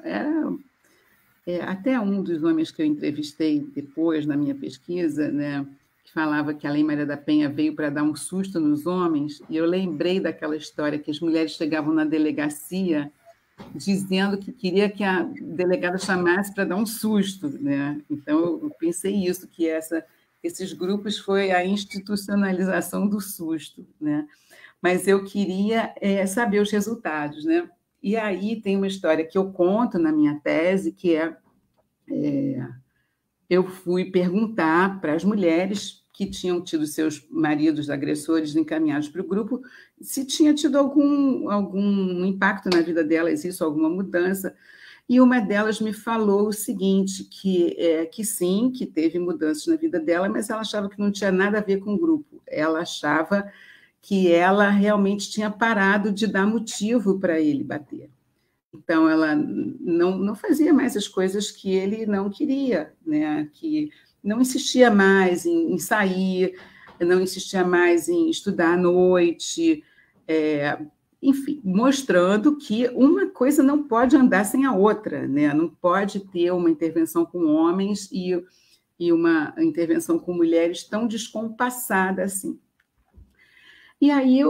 Até um dos homens que eu entrevistei depois na minha pesquisa, né, que falava que a Lei Maria da Penha veio para dar um susto nos homens, e eu lembrei daquela história que as mulheres chegavam na delegacia dizendo que queria que a delegada chamasse para dar um susto, né? Então, eu pensei isso, que esses grupos foi a institucionalização do susto, né? Mas eu queria saber os resultados, né? E aí tem uma história que eu conto na minha tese, que eu fui perguntar para as mulheres que tinham tido seus maridos agressores encaminhados para o grupo se tinha tido algum impacto na vida delas, isso, alguma mudança. E uma delas me falou o seguinte, que sim, que teve mudanças na vida dela, mas ela achava que não tinha nada a ver com o grupo. Ela achava que ela realmente tinha parado de dar motivo para ele bater. Então, ela não fazia mais as coisas que ele não queria, né? Que não insistia mais em sair, não insistia mais em estudar à noite, enfim, mostrando que uma coisa não pode andar sem a outra, né? Não pode ter uma intervenção com homens e uma intervenção com mulheres tão descompassada assim. E aí,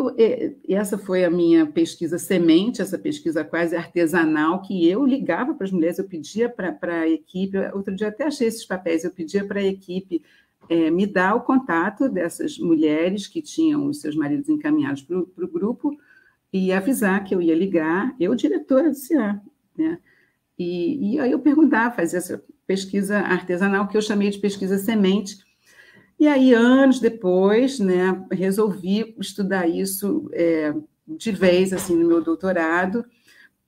essa foi a minha pesquisa semente, essa pesquisa quase artesanal, que eu ligava para as mulheres, eu pedia para a equipe, outro dia até achei esses papéis, eu pedia para a equipe me dar o contato dessas mulheres que tinham os seus maridos encaminhados para o grupo e avisar que eu ia ligar, eu, diretora do CIAN, né? E aí eu perguntava, fazia essa pesquisa artesanal, que eu chamei de pesquisa semente. E aí, anos depois, né, resolvi estudar isso de vez, assim, no meu doutorado,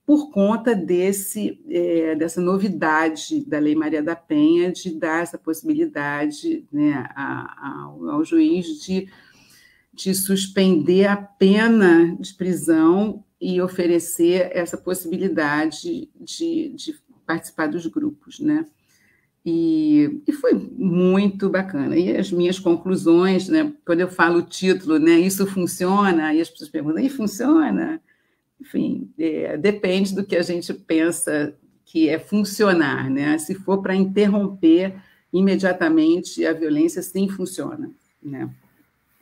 por conta dessa novidade da Lei Maria da Penha de dar essa possibilidade, né, ao juiz de suspender a pena de prisão e oferecer essa possibilidade de participar dos grupos, né? E foi muito bacana. E as minhas conclusões, né, quando eu falo o título, né, isso funciona, e as pessoas perguntam, e funciona? Enfim, depende do que a gente pensa que é funcionar, né? Se for para interromper imediatamente a violência, sim, funciona, né?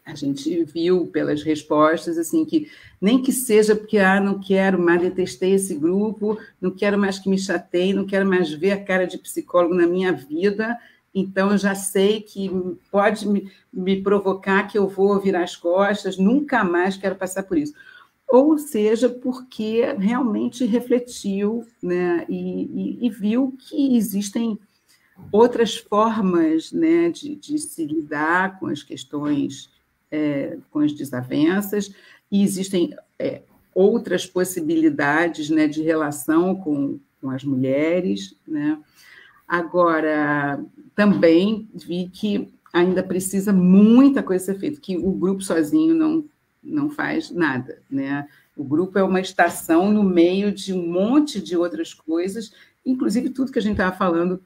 A gente viu pelas respostas, assim, que nem que seja porque, não quero mais, detestei esse grupo, não quero mais que me chateie, não quero mais ver a cara de psicólogo na minha vida, então eu já sei que pode me provocar que eu vou virar as costas, nunca mais quero passar por isso. Ou seja, porque realmente refletiu, né, e viu que existem outras formas, né, de se lidar com as questões, com as desavenças, e existem outras possibilidades, né, de relação com as mulheres, né? Agora, também vi que ainda precisa muita coisa ser feita, que o grupo sozinho não faz nada, né? O grupo é uma estação no meio de um monte de outras coisas, inclusive tudo que a gente estava falando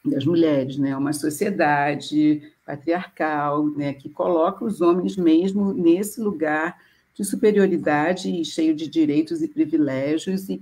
das mulheres, né? Uma sociedade, patriarcal, né, que coloca os homens mesmo nesse lugar de superioridade e cheio de direitos e privilégios, e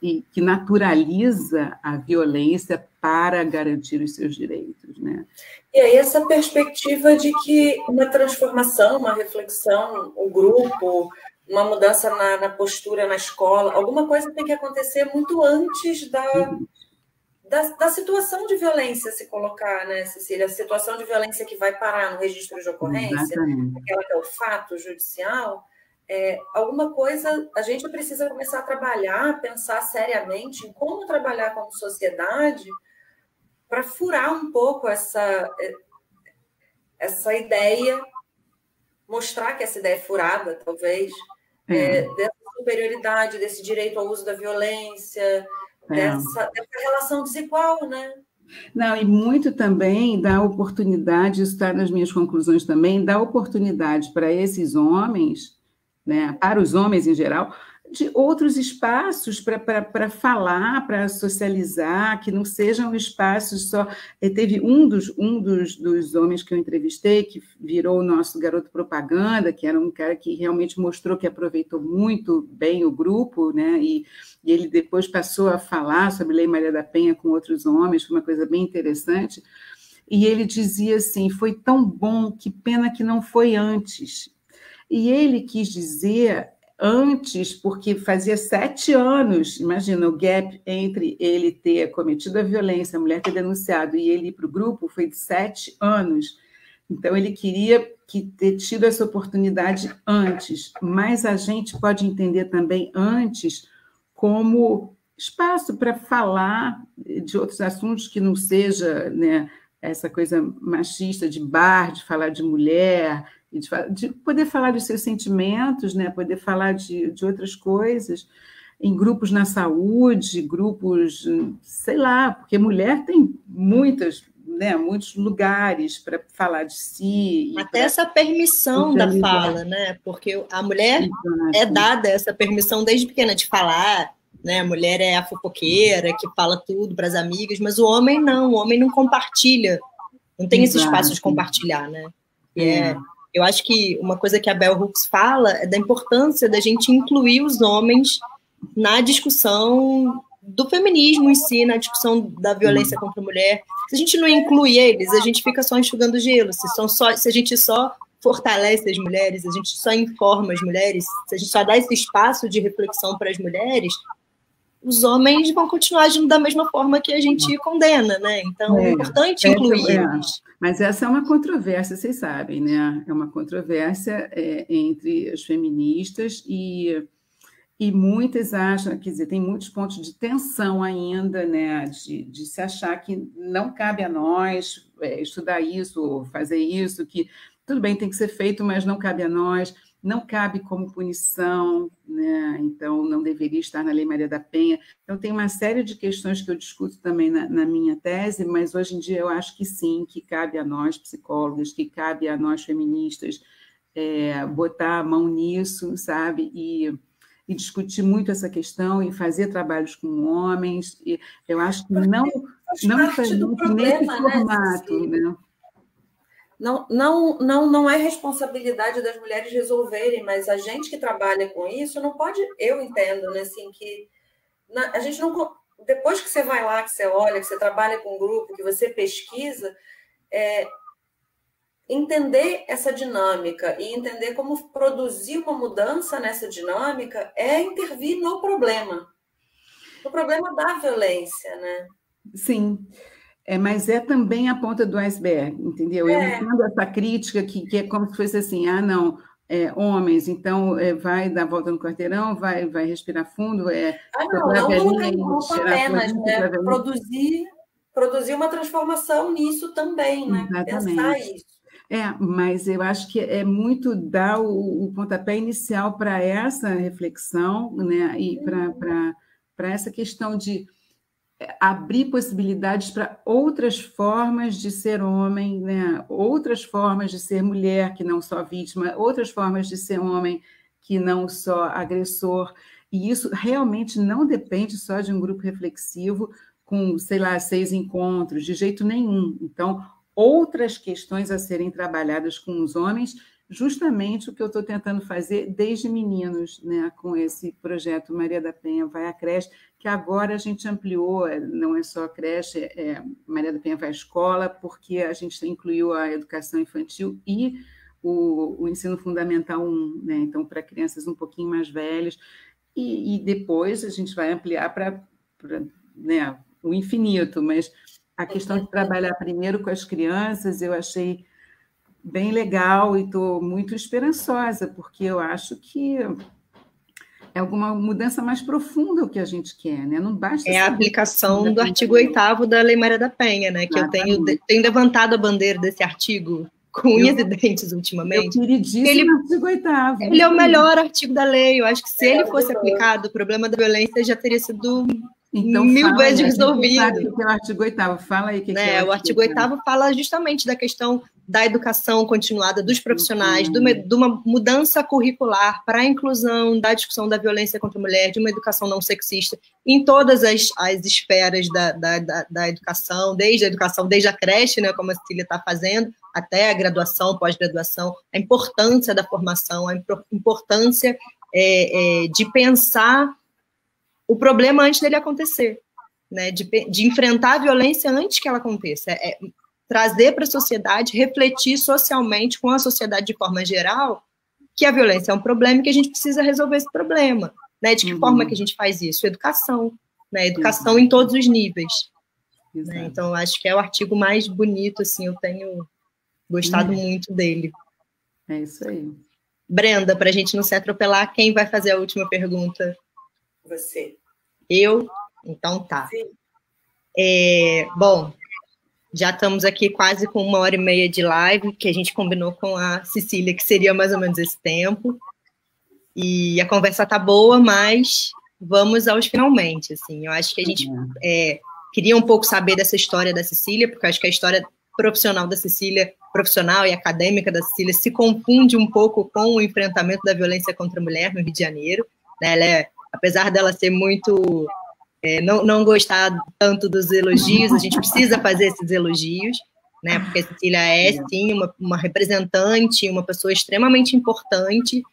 e que naturaliza a violência para garantir os seus direitos, né? E aí essa perspectiva de que uma transformação, uma reflexão, o grupo, uma mudança na postura na escola, alguma coisa tem que acontecer muito antes da situação de violência se colocar, né, Cecília? A situação de violência que vai parar no registro de ocorrência, aquela que é o fato judicial, alguma coisa a gente precisa começar a trabalhar, pensar seriamente em como trabalhar como sociedade para furar um pouco essa ideia, mostrar que essa ideia é furada, talvez, dessa superioridade, desse direito ao uso da violência, dessa relação desigual, né? Não, e muito também dá oportunidade, isso está nas minhas conclusões também, dá oportunidade para esses homens, né, para os homens em geral, de outros espaços para falar, para socializar, que não sejam espaços só... Teve um dos homens que eu entrevistei, que virou o nosso garoto propaganda, que era um cara que realmente mostrou que aproveitou muito bem o grupo, né? E ele depois passou a falar sobre Lei Maria da Penha com outros homens, foi uma coisa bem interessante, e ele dizia assim, foi tão bom, que pena que não foi antes. E ele quis dizer... antes, porque fazia 7 anos, imagina, o gap entre ele ter cometido a violência, a mulher ter denunciado, e ele ir para o grupo foi de 7 anos. Então, ele queria ter tido essa oportunidade antes, mas a gente pode entender também antes como espaço para falar de outros assuntos que não seja, né, essa coisa machista de bar, de falar de mulher... de poder falar dos seus sentimentos, né? Poder falar de outras coisas, em grupos na saúde, grupos, sei lá, porque mulher tem muitos lugares para falar de si. Até essa permissão da fala, né? Porque a mulher é dada essa permissão desde pequena de falar, né? A mulher é a fofoqueira, que fala tudo para as amigas, mas o homem não compartilha, não tem esse espaço de compartilhar, né? Eu acho que uma coisa que a Bell Hooks fala é da importância da gente incluir os homens na discussão do feminismo em si, na discussão da violência contra a mulher. Se a gente não inclui eles, a gente fica só enxugando gelo. Se a gente só fortalece as mulheres, a gente só informa as mulheres, se a gente só dá esse espaço de reflexão para as mulheres, os homens vão continuar agindo da mesma forma que a gente condena, né? Então, é importante incluir eles. Mas essa é uma controvérsia, vocês sabem, né? É uma controvérsia entre as feministas e muitas acham, quer dizer, tem muitos pontos de tensão ainda, né? De se achar que não cabe a nós estudar isso ou fazer isso, que tudo bem, tem que ser feito, mas não cabe a nós. Não cabe como punição, né? Então não deveria estar na Lei Maria da Penha. Então tem uma série de questões que eu discuto também na minha tese, mas hoje em dia eu acho que sim, que cabe a nós psicólogas, que cabe a nós feministas botar a mão nisso, sabe? E discutir muito essa questão e fazer trabalhos com homens. E eu acho que não nesse formato, né? Não é responsabilidade das mulheres resolverem, mas a gente que trabalha com isso não pode, eu entendo, né, assim, que a gente não, depois que você vai lá, que você olha, que você trabalha com um grupo, que você pesquisa, entender essa dinâmica e entender como produzir uma mudança nessa dinâmica é intervir no problema da violência, né? Sim. Mas é também a ponta do iceberg, entendeu? Eu entendo essa crítica que é como se fosse assim, homens, então vai dar a volta no quarteirão, vai respirar fundo, não apenas, né? Produzir uma transformação nisso também, né? Exatamente. Pensar isso. Mas eu acho que é muito dar o pontapé inicial para essa reflexão, né? E para essa questão de abrir possibilidades para outras formas de ser homem, né? Outras formas de ser mulher, que não só vítima, outras formas de ser homem, que não só agressor. E isso realmente não depende só de um grupo reflexivo com, sei lá, 6 encontros, de jeito nenhum. Então, outras questões a serem trabalhadas com os homens, justamente o que eu estou tentando fazer desde meninos, né, com esse projeto Maria da Penha Vai à Creche, que agora a gente ampliou, não é só a creche, Maria da Penha Vai à Escola, porque a gente incluiu a educação infantil e o ensino fundamental 1, né, então para crianças um pouquinho mais velhas, e depois a gente vai ampliar para né, o infinito, mas a questão de trabalhar primeiro com as crianças eu achei bem legal e estou muito esperançosa, porque eu acho que é alguma mudança mais profunda o que a gente quer, né? Não basta a aplicação do artigo 8º da Lei Maria da Penha, né? Que eu tenho levantado a bandeira desse artigo com unhas e dentes ultimamente. Queridíssimo artigo 8º. Ele é o melhor artigo da lei. Eu acho que se ele fosse aplicado, o problema da violência já teria sido mil vezes resolvido. O artigo 8º, fala aí o que é o artigo 8º fala justamente da questão da educação continuada dos profissionais, de uma mudança curricular para a inclusão da discussão da violência contra a mulher, de uma educação não sexista, em todas as esferas da educação, desde a creche, né, como a Cecília está fazendo, até a graduação, pós-graduação, a importância da formação, a importância de pensar o problema antes dele acontecer, né, de enfrentar a violência antes que ela aconteça, trazer para a sociedade, refletir socialmente com a sociedade de forma geral que a violência é um problema e que a gente precisa resolver esse problema, né? De que forma que a gente faz isso? Educação, né? Educação em todos os níveis. Né? Então, eu acho que é o artigo mais bonito, assim, eu tenho gostado muito dele. É isso aí. Brenda, para a gente não se atropelar, quem vai fazer a última pergunta? Você. Eu? Então tá. Sim. Bom, já estamos aqui quase com 1h30 de live, que a gente combinou com a Cecília, que seria mais ou menos esse tempo. E a conversa tá boa, mas vamos aos finalmente. Assim. Eu acho que a gente queria um pouco saber dessa história da Cecília, porque eu acho que a história profissional da Cecília, profissional e acadêmica da Cecília, se confunde um pouco com o enfrentamento da violência contra a mulher no Rio de Janeiro. Né? Ela apesar dela ser muito... não gostar tanto dos elogios, a gente precisa fazer esses elogios, né? Porque a Cecília é, sim, uma representante, uma pessoa extremamente importante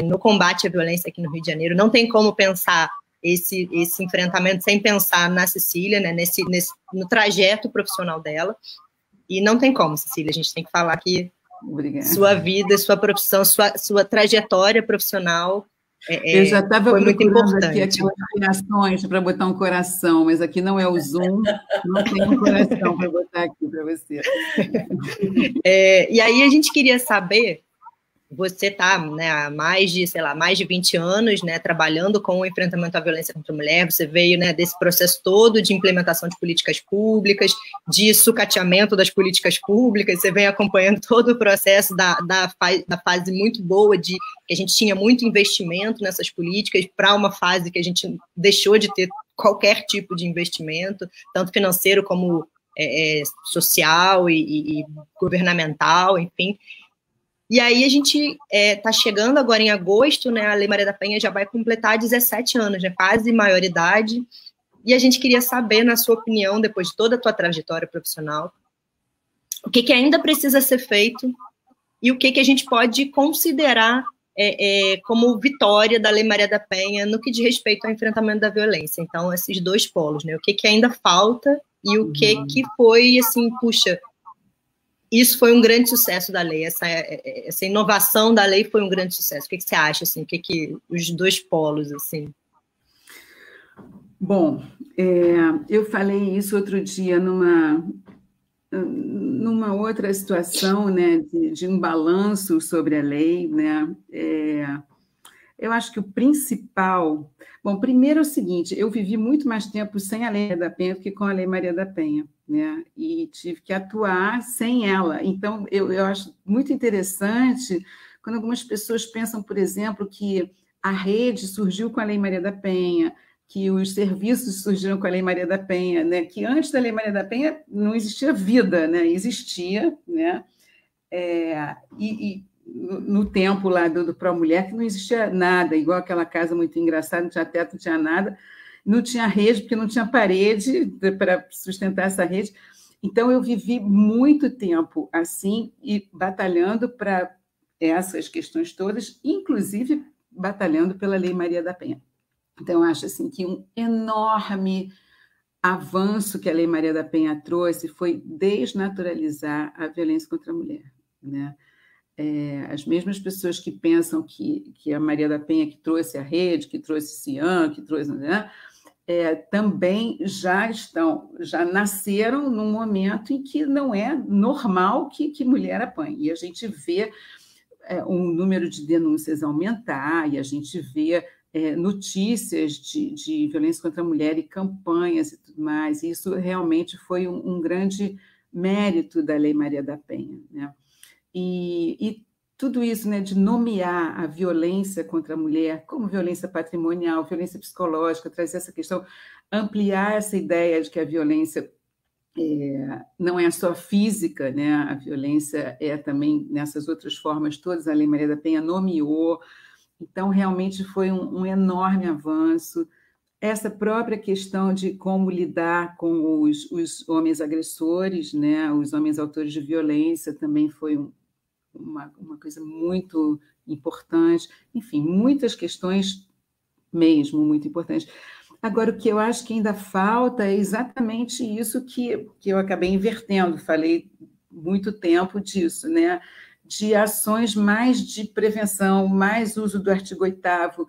no combate à violência aqui no Rio de Janeiro. Não tem como pensar esse enfrentamento sem pensar na Cecília, né? No trajeto profissional dela. E não tem como, Cecília, a gente tem que falar que sua vida, sua profissão, sua trajetória profissional... eu já estava procurando aqui aquelas reações para botar um coração, mas aqui não é o Zoom, não tem um coração para botar aqui para você. E aí a gente queria saber, você está, né, há mais de 20 anos, né, trabalhando com o enfrentamento à violência contra a mulher, você veio, né, desse processo todo de implementação de políticas públicas, de sucateamento das políticas públicas, você vem acompanhando todo o processo da fase muito boa que a gente tinha muito investimento nessas políticas, para uma fase que a gente deixou de ter qualquer tipo de investimento, tanto financeiro como social e governamental, enfim. E aí a gente está chegando agora em agosto, né, a Lei Maria da Penha já vai completar 17 anos, né, quase maioridade, e a gente queria saber, na sua opinião, depois de toda a tua trajetória profissional, o que ainda precisa ser feito e o que a gente pode considerar como vitória da Lei Maria da Penha no que diz respeito ao enfrentamento da violência. Então, esses dois polos, né, o que ainda falta e o que foi, assim, puxa... Isso foi um grande sucesso da lei, essa inovação da lei foi um grande sucesso. O que você acha, assim, os dois polos, assim? Bom, eu falei isso outro dia numa outra situação, né, de um balanço sobre a lei, né, eu acho que o principal... Bom, primeiro é o seguinte, eu vivi muito mais tempo sem a Lei Maria da Penha do que com a Lei Maria da Penha, né? E tive que atuar sem ela. Então, eu acho muito interessante quando algumas pessoas pensam, por exemplo, que a rede surgiu com a Lei Maria da Penha, que os serviços surgiram com a Lei Maria da Penha, né? Que antes da Lei Maria da Penha não existia vida, né? Existia, né? No tempo lá do Pró-Mulher, que não existia nada, igual aquela casa muito engraçada, não tinha teto, não tinha nada, não tinha rede, porque não tinha parede para sustentar essa rede. Então, eu vivi muito tempo assim, e batalhando para essas questões todas, inclusive batalhando pela Lei Maria da Penha. Então, eu acho assim, que um enorme avanço que a Lei Maria da Penha trouxe foi desnaturalizar a violência contra a mulher, né? As mesmas pessoas que pensam que a Maria da Penha que trouxe a rede, que trouxe Cian, que trouxe... Né? Também já nasceram num momento em que não é normal que mulher apanhe. E a gente vê um número de denúncias aumentar, e a gente vê notícias de violência contra a mulher e campanhas e tudo mais. E isso realmente foi um grande mérito da Lei Maria da Penha, né? E tudo isso, né, de nomear a violência contra a mulher como violência patrimonial, violência psicológica, trazer essa questão, ampliar essa ideia de que a violência não é só física, né? A violência é também nessas outras formas todas, a Lei Maria da Penha nomeou. Então, realmente foi um enorme avanço. Essa própria questão de como lidar com os homens agressores, né? Os homens autores de violência, também foi uma coisa muito importante. Enfim, muitas questões mesmo muito importantes. Agora, o que eu acho que ainda falta é exatamente isso que eu acabei invertendo, falei muito tempo disso, né? De ações mais de prevenção, mais uso do artigo 8º,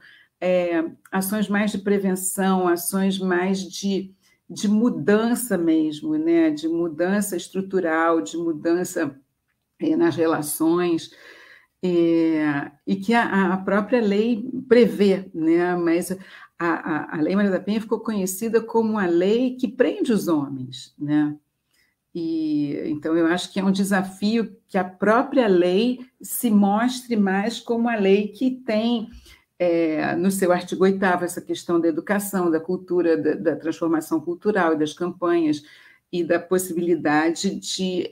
ações mais de prevenção, ações mais de mudança mesmo, né? De mudança estrutural, de mudança nas relações, e que a própria lei prevê, né? Mas a Lei Maria da Penha ficou conhecida como a lei que prende os homens, né? Então, eu acho que é um desafio que a própria lei se mostre mais como a lei que tem no seu artigo 8º essa questão da educação, da cultura, da transformação cultural e das campanhas, e da possibilidade de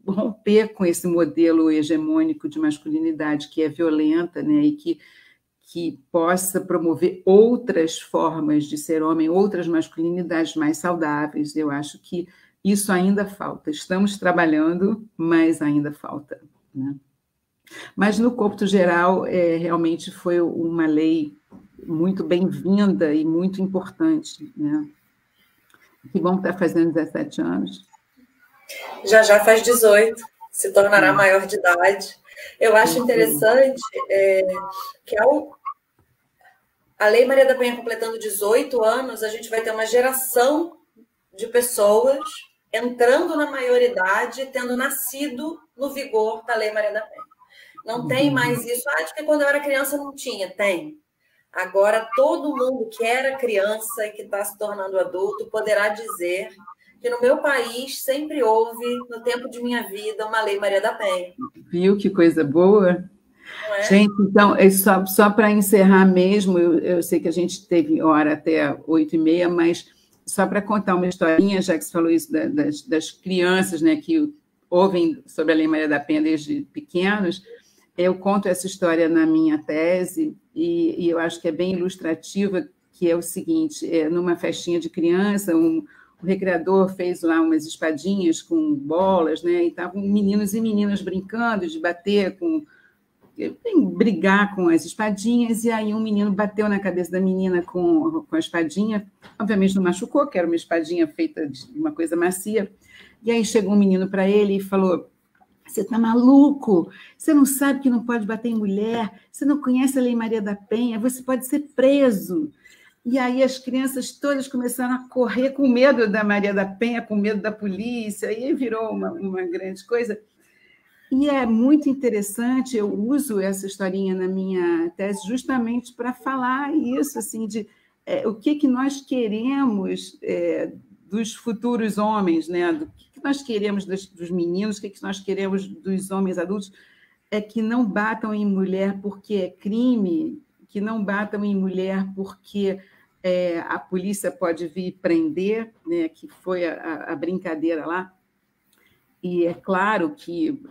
romper com esse modelo hegemônico de masculinidade que é violenta, né, e que possa promover outras formas de ser homem, outras masculinidades mais saudáveis. Eu acho que isso ainda falta. Estamos trabalhando, mas ainda falta, né? Mas, no cômputo geral, realmente foi uma lei muito bem-vinda e muito importante, né? Que bom que está fazendo 17 anos. Já faz 18, se tornará maior de idade. Eu acho interessante que a Lei Maria da Penha completando 18 anos, a gente vai ter uma geração de pessoas entrando na maioridade, tendo nascido no vigor da Lei Maria da Penha. Não tem mais isso. Porque quando eu era criança não tinha. Tem. Agora, todo mundo que era criança e que está se tornando adulto poderá dizer que no meu país sempre houve, no tempo de minha vida, uma Lei Maria da Penha. Viu que coisa boa? Não é? Gente, então, só para encerrar mesmo, eu sei que a gente teve hora até 8h30, mas só para contar uma historinha, já que você falou isso das crianças, né, que ouvem sobre a Lei Maria da Penha desde pequenos, eu conto essa história na minha tese, e eu acho que é bem ilustrativa, que é o seguinte, numa festinha de criança, o recreador fez lá umas espadinhas com bolas, né, e estavam meninos e meninas brincando de bater brigar com as espadinhas, e aí um menino bateu na cabeça da menina com a espadinha, obviamente não machucou, que era uma espadinha feita de uma coisa macia, e aí chegou um menino para ele e falou: você está maluco? Você não sabe que não pode bater em mulher? Você não conhece a Lei Maria da Penha? Você pode ser preso. E aí as crianças todas começaram a correr com medo da Maria da Penha, com medo da polícia, e aí virou uma grande coisa. E é muito interessante, eu uso essa historinha na minha tese justamente para falar isso, assim, de o que nós queremos dos futuros homens, né? Do que nós queremos dos meninos, o que nós queremos dos homens adultos, é que não batam em mulher porque é crime, que não batam em mulher porque a polícia pode vir prender, né? Que foi a brincadeira lá. E é claro que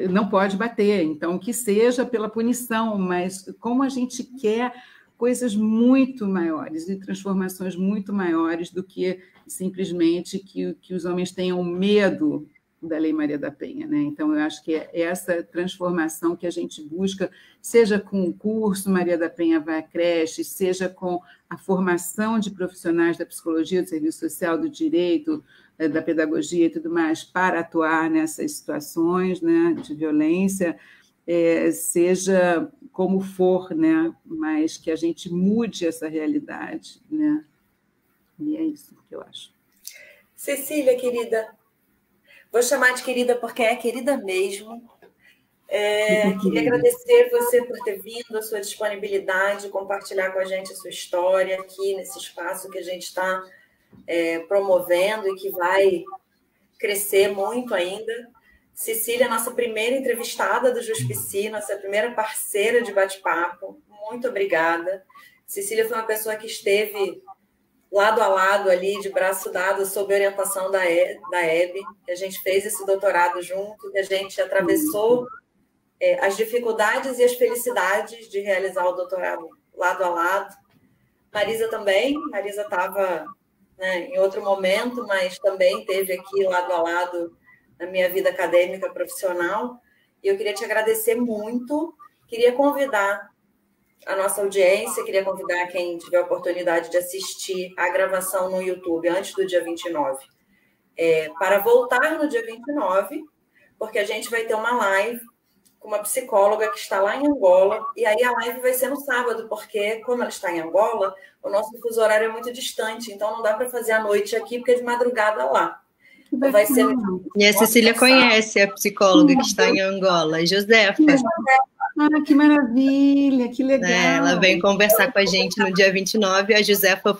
não pode bater, então que seja pela punição, mas como a gente quer coisas muito maiores e transformações muito maiores do que simplesmente que os homens tenham medo da Lei Maria da Penha, né? Então, eu acho que é essa transformação que a gente busca, seja com o curso Maria da Penha vai à creche, seja com a formação de profissionais da psicologia, do serviço social, do direito, da pedagogia e tudo mais, para atuar nessas situações, né, de violência, seja como for, né, mas que a gente mude essa realidade, né? E é isso que eu acho. Cecília, querida, vou chamar de querida porque é querida mesmo. Queria agradecer você por ter vindo, a sua disponibilidade, compartilhar com a gente a sua história aqui nesse espaço que a gente está promovendo e que vai crescer muito ainda. Cecília, nossa primeira entrevistada do Juspsi, nossa primeira parceira de bate-papo. Muito obrigada. Cecília foi uma pessoa que esteve lado a lado ali, de braço dado, sob orientação da Hebe, que a gente fez esse doutorado junto, que a gente atravessou as dificuldades e as felicidades de realizar o doutorado lado a lado. Marisa também, Marisa estava, né, em outro momento, mas também esteve aqui lado a lado na minha vida acadêmica profissional, e eu queria te agradecer muito, queria convidar a nossa audiência, queria convidar quem tiver a oportunidade de assistir a gravação no YouTube antes do dia 29, para voltar no dia 29, porque a gente vai ter uma live com uma psicóloga que está lá em Angola, e aí a live vai ser no sábado, porque como ela está em Angola, o nosso fuso horário é muito distante, então não dá para fazer à noite aqui, porque é de madrugada lá. Então vai ser e a Cecília conhece a psicóloga que está em Angola, Josefa. Que maravilha, que legal. Ela veio conversar com a gente no dia 29, a Josefa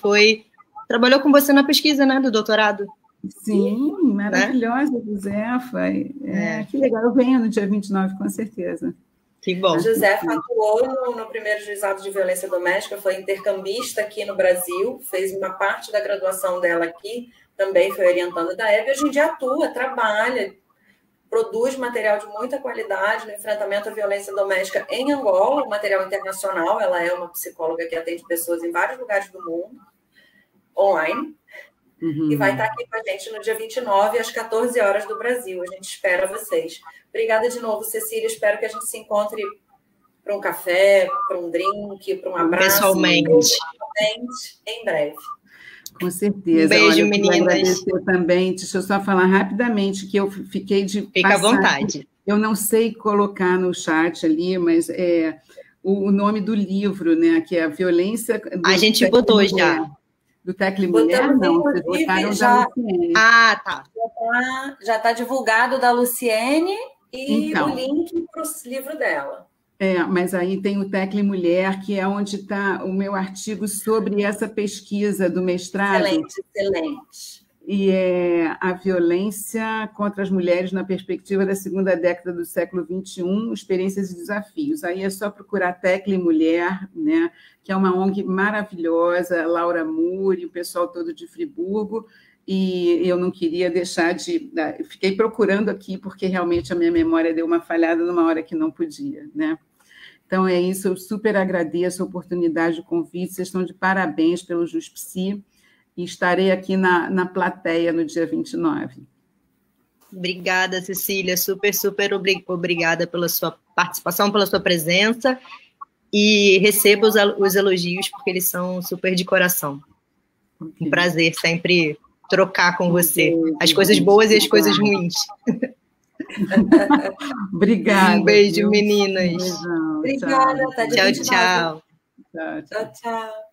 trabalhou com você na pesquisa, né, do doutorado. Sim, maravilhosa, né? Josefa. Que legal, eu venho no dia 29, com certeza. Que bom. A Josefa atuou no primeiro juizado de violência doméstica, foi intercambista aqui no Brasil, fez uma parte da graduação dela aqui, também foi orientando da Hebe, hoje em dia atua, trabalha, produz material de muita qualidade no enfrentamento à violência doméstica em Angola, material internacional. Ela é uma psicóloga que atende pessoas em vários lugares do mundo, online, e vai estar aqui com a gente no dia 29, às 14 horas do Brasil. A gente espera vocês. Obrigada de novo, Cecília. Espero que a gente se encontre para um café, para um drink, para um abraço. Pessoalmente. Em breve. Com certeza. Beijo, meninas. Agradecer também. Deixa eu só falar rapidamente que eu fiquei de Fica à vontade. Eu não sei colocar no chat ali, mas o nome do livro, né? Que é a violência. A gente botou já. Do Tecli Mulher, não. Vocês botaram da Luciene. Ah, tá. Já está divulgado da Luciene e o link para o livro dela. Mas aí tem o Tecli Mulher, que é onde está o meu artigo sobre essa pesquisa do mestrado. Excelente. E é a violência contra as mulheres na perspectiva da segunda década do século XXI, experiências e desafios. Aí é só procurar Tecli Mulher, né, que é uma ONG maravilhosa, Laura Muri, o pessoal todo de Friburgo, e eu não queria deixar de... Fiquei procurando aqui, porque realmente a minha memória deu uma falhada numa hora que não podia, né? Então, é isso, eu super agradeço a oportunidade, o convite, vocês estão de parabéns pelo Juspsi, e estarei aqui na plateia no dia 29. Obrigada, Cecília, super obrigada pela sua participação, pela sua presença, e receba os elogios, porque eles são super de coração. Um prazer sempre trocar com você as coisas boas e as coisas ruins. Obrigada. Um beijo, meninas. Beijão, obrigada. Tchau, tchau. Tchau, tchau. Tchau.